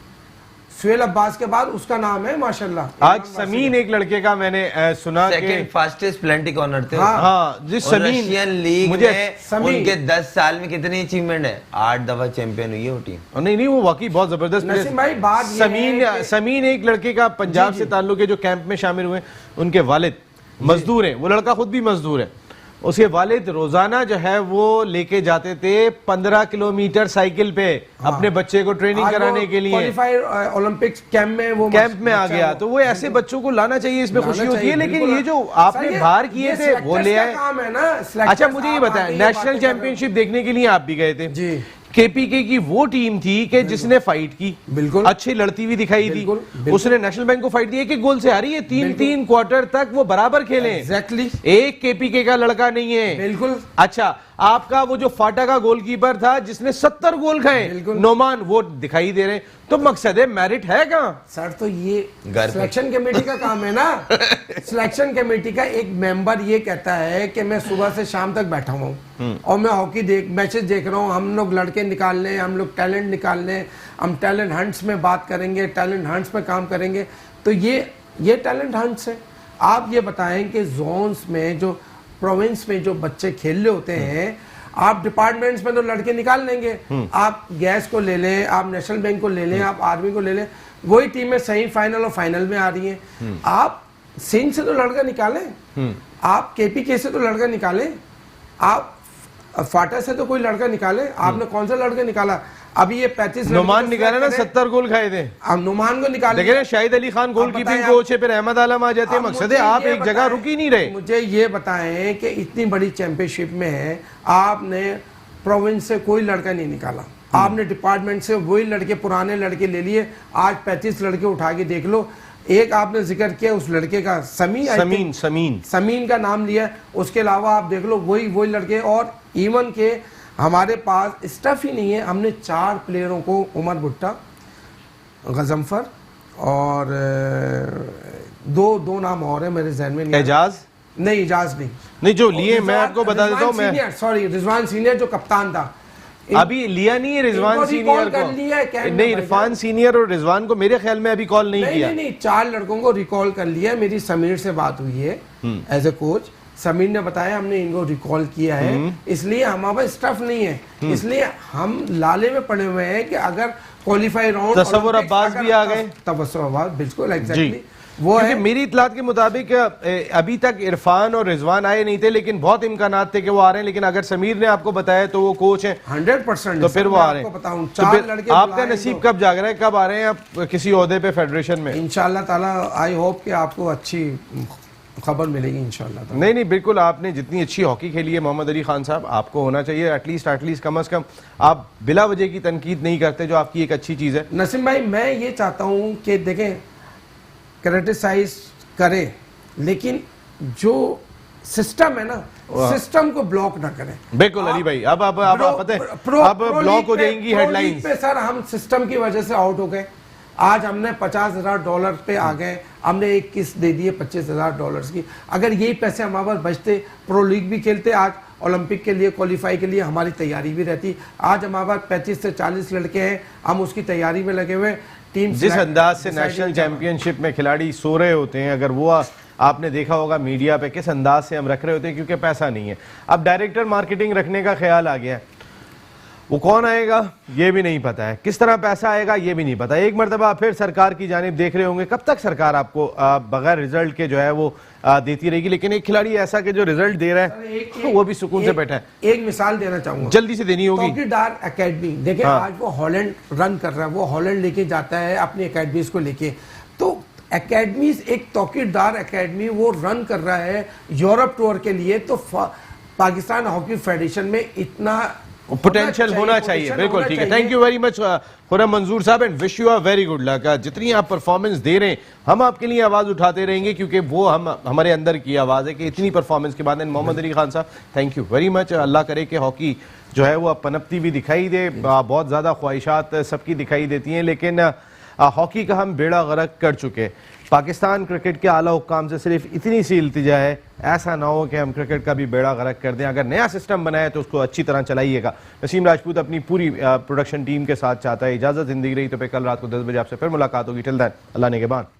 S3: सुहेल अब्बास के बाद उसका नाम है माशाल्लाह।
S1: आज समीन एक लड़के का मैंने सुना कि
S2: सेकंड फास्टेस्ट प्लेंटी कॉर्नर थे।
S3: हाँ।
S1: हाँ जिस
S2: और
S1: समीन
S2: रशियन लीग
S1: मुझे
S2: में
S3: समीन।
S2: उनके 10 साल में कितनी अचीवमेंट है? 8 दफा चैंपियन हुई है वो टीम।
S1: नहीं वो वाकई बहुत जबरदस्त
S3: नसीम
S1: player।
S3: भाई, बात ये
S1: समीन
S3: है कि-
S1: समीन एक लड़के का पंजाब
S3: जी,
S1: से ताल्लुक है जो कैंप में शामिल हुए। उनके वालिद मजदूर हैं, वो लड़का खुद भी मजदूर है। उसके वालिद रोजाना जो है वो लेके जाते थे 15 किलोमीटर साइकिल पे अपने बच्चे को ट्रेनिंग कराने के लिए।
S3: क्वालिफाइड ओलंपिक्स कैंप में वो
S1: कैंप में आ
S3: बच्चा
S1: गया,
S3: वो-
S1: तो वो ऐसे बच्चों को लाना चाहिए, इसमें
S3: लाना
S1: खुशी होती है।
S3: चाहिए,
S1: लेकिन
S3: बिल्कुल।
S1: ये जो आपने
S3: सर, ये-
S1: बाहर किए
S3: ये
S1: थे वो
S3: selectors
S1: ले
S3: का
S1: आए।
S3: काम है ना,
S1: अच्छा
S3: selectors
S1: मुझे ये
S3: आप
S1: बताएं,
S3: आके ये
S1: नेशनल
S3: बातें कर रहे हो।
S1: चैंपियनशिप देखने के लिए आप भी गए थे
S3: जी।
S1: केपीके की वो टीम थी कि जिसने फाइट की,
S3: बिल्कुल।
S1: अच्छी लड़ती हुई दिखाई
S3: बिल्कुल,
S1: थी।
S3: बिल्कुल।
S1: उसने नेशनल बैंक को फाइट दी, एक गोल से हारी है। तीन
S3: बिल्कुल।
S1: क्वार्टर तक वो बराबर खेले।
S3: एग्जैक्टली,
S1: एक केपीके का लड़का नहीं है।
S3: बिल्कुल।
S1: अच्छा, आपका वो जो फाटा का गोलकीपर था जिसने 70 गोल खाए,
S3: बिल्कुल।
S1: नोमान, वो दिखाई दे रहे। तो मकसद है, मेरिट है कहां?
S3: सर तो ये
S2: घर पे।
S3: सिलेक्शन कमेटी का काम है ना। सिलेक्शन कमेटी का एक मेंबर ये कहता है कि मैं सुबह से शाम तक बैठा हुआ हूँ और मैं हॉकी मैचेस देख रहा हूँ, हम लोग लड़के निकाल लें, हम लोग टैलेंट निकाल लें, हम टैलेंट हंट्स में बात करेंगे, टैलेंट हंट्स में काम करेंगे। तो ये टैलेंट हंट्स है। आप ये बताएं कि जोन्स में, जो प्रोविंस में जो बच्चे खेल रहे होते हैं, आप डिपार्टमेंट्स में तो लड़के निकाल लेंगे। आप गैस को ले लें, आप नेशनल बैंक को ले लें, आप आर्मी को ले लें, वही टीमें सेमीफाइनल और फाइनल में आ रही हैं। आप सिंध से तो लड़का निकालें, आप केपीके से तो लड़का निकालें, आप फाटा से तो कोई लड़का निकाले। आपने कौन सा लड़का निकाला? अभी ये 35
S1: नोमान निकाला ना, 70 गोल खाए थे।
S3: अब नुमान को निकाल
S1: देखे ना, शाहिद अली खान गोलकीपिंग
S3: बताएं
S1: कोच है, फिर अहमद आलम आ जाते हैं। मकसद है आप एक जगह रुक ही नहीं रहे।
S3: मुझे ये बताएं कि इतनी बड़ी चैंपियनशिप में है, आपने प्रोविंस से कोई लड़का नहीं निकाला, आपने डिपार्टमेंट से वही लड़के, पुराने लड़के ले लिए। आज 35 लड़के उठा के देख लो। एक आपने जिक्र किया उस लड़के का, समीन का नाम लिया। उसके अलावा आप देख लो वही लड़के, और इवन के हमारे पास स्टफ ही नहीं है। हमने 4 प्लेयरों को, उमर भुट्टा, गजम्फर और दो नाम और है मेरे जहन में नहीं।
S1: एजाज
S3: नहीं, इजाज नहीं
S1: जो लिए, मैं आपको बता देता हूँ। मैं
S3: सॉरी, रिजवान सीनियर जो कप्तान था,
S1: अभी लिया नहीं है रिजवान सीनियर को। नहीं, इरफान सीनियर और रिजवान को मेरे ख्याल में अभी कॉल नहीं किया।
S3: नहीं, 4 लड़कों को रिकॉल कर लिया। मेरी समीर से बात हुई है एज ए कोच। समीर ने बताया हमने इनको रिकॉल किया है, इसलिए हमारे पास स्टफ नहीं है, इसलिए हम लाले में पड़े हुए हैं कि अगर क्वालिफाई राउंड
S1: तसव्वुर अब्बास भी आ गए।
S3: तसव्वुर अब्बास बिल्कुल
S1: जी,
S3: एग्जैक्टली वो
S1: क्योंकि
S3: है।
S1: मेरी इतलात के मुताबिक अभी तक इरफान और रिजवान आए नहीं थे, लेकिन बहुत इम्कानात थे कि वो आ रहे हैं। लेकिन अगर समीर ने आपको बताया तो वो कोच हैं
S3: 100%।
S1: तो फिर वो आ रहे हैं।
S3: बताऊं
S1: तो
S3: 4
S1: फिर
S3: लड़के
S1: आपका
S3: बुलाए
S1: नसीब कब जाग रहा है, कब आ रहे हैं आप किसी ओहदे पे फेडरेशन में?
S3: इंशाल्लाह ताला आई होप कि आपको अच्छी खबर मिलेगी इंशाल्लाह ताला।
S1: नहीं नहीं, बिल्कुल आपने जितनी अच्छी हॉकी खेली है मोहम्मद अली खान साहब, आपको होना चाहिए एटलीस्ट कम अज कम आप बिला वजह की तनकीद नहीं करते, जो आपकी एक अच्छी चीज़ है।
S3: नसीम भाई मैं ये चाहता हूँ कि देखें क्रिटिसाइज करें, लेकिन जो सिस्टम है ना सिस्टम को ब्लॉक ना करें।
S1: बिल्कुल अली भाई, अब पता है अब ब्लॉक हो जाएंगी हेडलाइंस
S3: पे। सर हम सिस्टम की वजह से आउट हो गए। आज हमने $50,000 पे आ गए, हमने एक किस्त दे दिए $25,000 की। अगर यही पैसे हमारे पास बचते, प्रो लीग भी खेलते, आज ओलंपिक के लिए क्वालिफाई के लिए हमारी तैयारी भी रहती। आज हमारे पास 35 से 40 लड़के हैं, हम उसकी तैयारी में लगे हुए। टीम
S1: जिस अंदाज से नेशनल चैंपियनशिप में खिलाड़ी सो रहे होते हैं, अगर वो आपने देखा होगा मीडिया पे किस अंदाज से हम रख रहे होते हैं, क्योंकि पैसा नहीं है। अब डायरेक्टर मार्केटिंग रखने का ख्याल आ गया है, वो कौन आएगा ये भी नहीं पता है, किस तरह पैसा आएगा ये भी नहीं पता। एक मरतबा फिर सरकार की जानिब देख रहे होंगे, कब तक सरकार आपको बगैर रिजल्ट के जो है वो देती रहेगी। लेकिन एक खिलाड़ी ऐसा कि जो रिजल्ट दे रहा है वो भी सुकून से बैठा है।
S3: एक मिसाल देना चाहूंगा,
S1: जल्दी से देनी होगी।
S3: तौकीरदार एकेडमी देखिए, आज वो हॉलैंड रन कर रहा है, वो हॉलैंड लेके जाता है अपनी एकेडमीज को लेके। तो एकेडमीज, एक तौकीरदार एकेडमी वो रन कर रहा है यूरोप टूर के लिए, तो पाकिस्तान हॉकी फेडरेशन में इतना
S1: पोटेंशियल होना चाहिए। बिल्कुल ठीक है, thank you very much Khurram मंजूर साहब and wish you a very good luck. जितनी आप परफॉर्मेंस दे रहे हैं हम आपके लिए आवाज उठाते रहेंगे, क्योंकि वो हमारे अंदर की आवाज है कि इतनी परफॉर्मेंस के बाद। Mohammad Ali Khan sahab thank you very much. अल्लाह करे कि हॉकी जो है वो अब पनपती भी दिखाई दे। बहुत ज्यादा ख्वाहिशात सबकी दिखाई देती हैं, लेकिन हॉकी का हम बेड़ा गर्क कर चुके। पाकिस्तान क्रिकेट के आला हुक्काम से सिर्फ इतनी सी इल्तिजा है, ऐसा ना हो कि हम क्रिकेट का भी बेड़ा गर्क कर दें। अगर नया सिस्टम बनाए तो उसको अच्छी तरह चलाइएगा। नसीम राजपूत अपनी पूरी प्रोडक्शन टीम के साथ चाहता है। इजाज़त, जिंदगी रही तो फिर कल रात को 10 बजे आपसे फिर मुलाकात होगी। टिल देन अल्लाह निगहबान।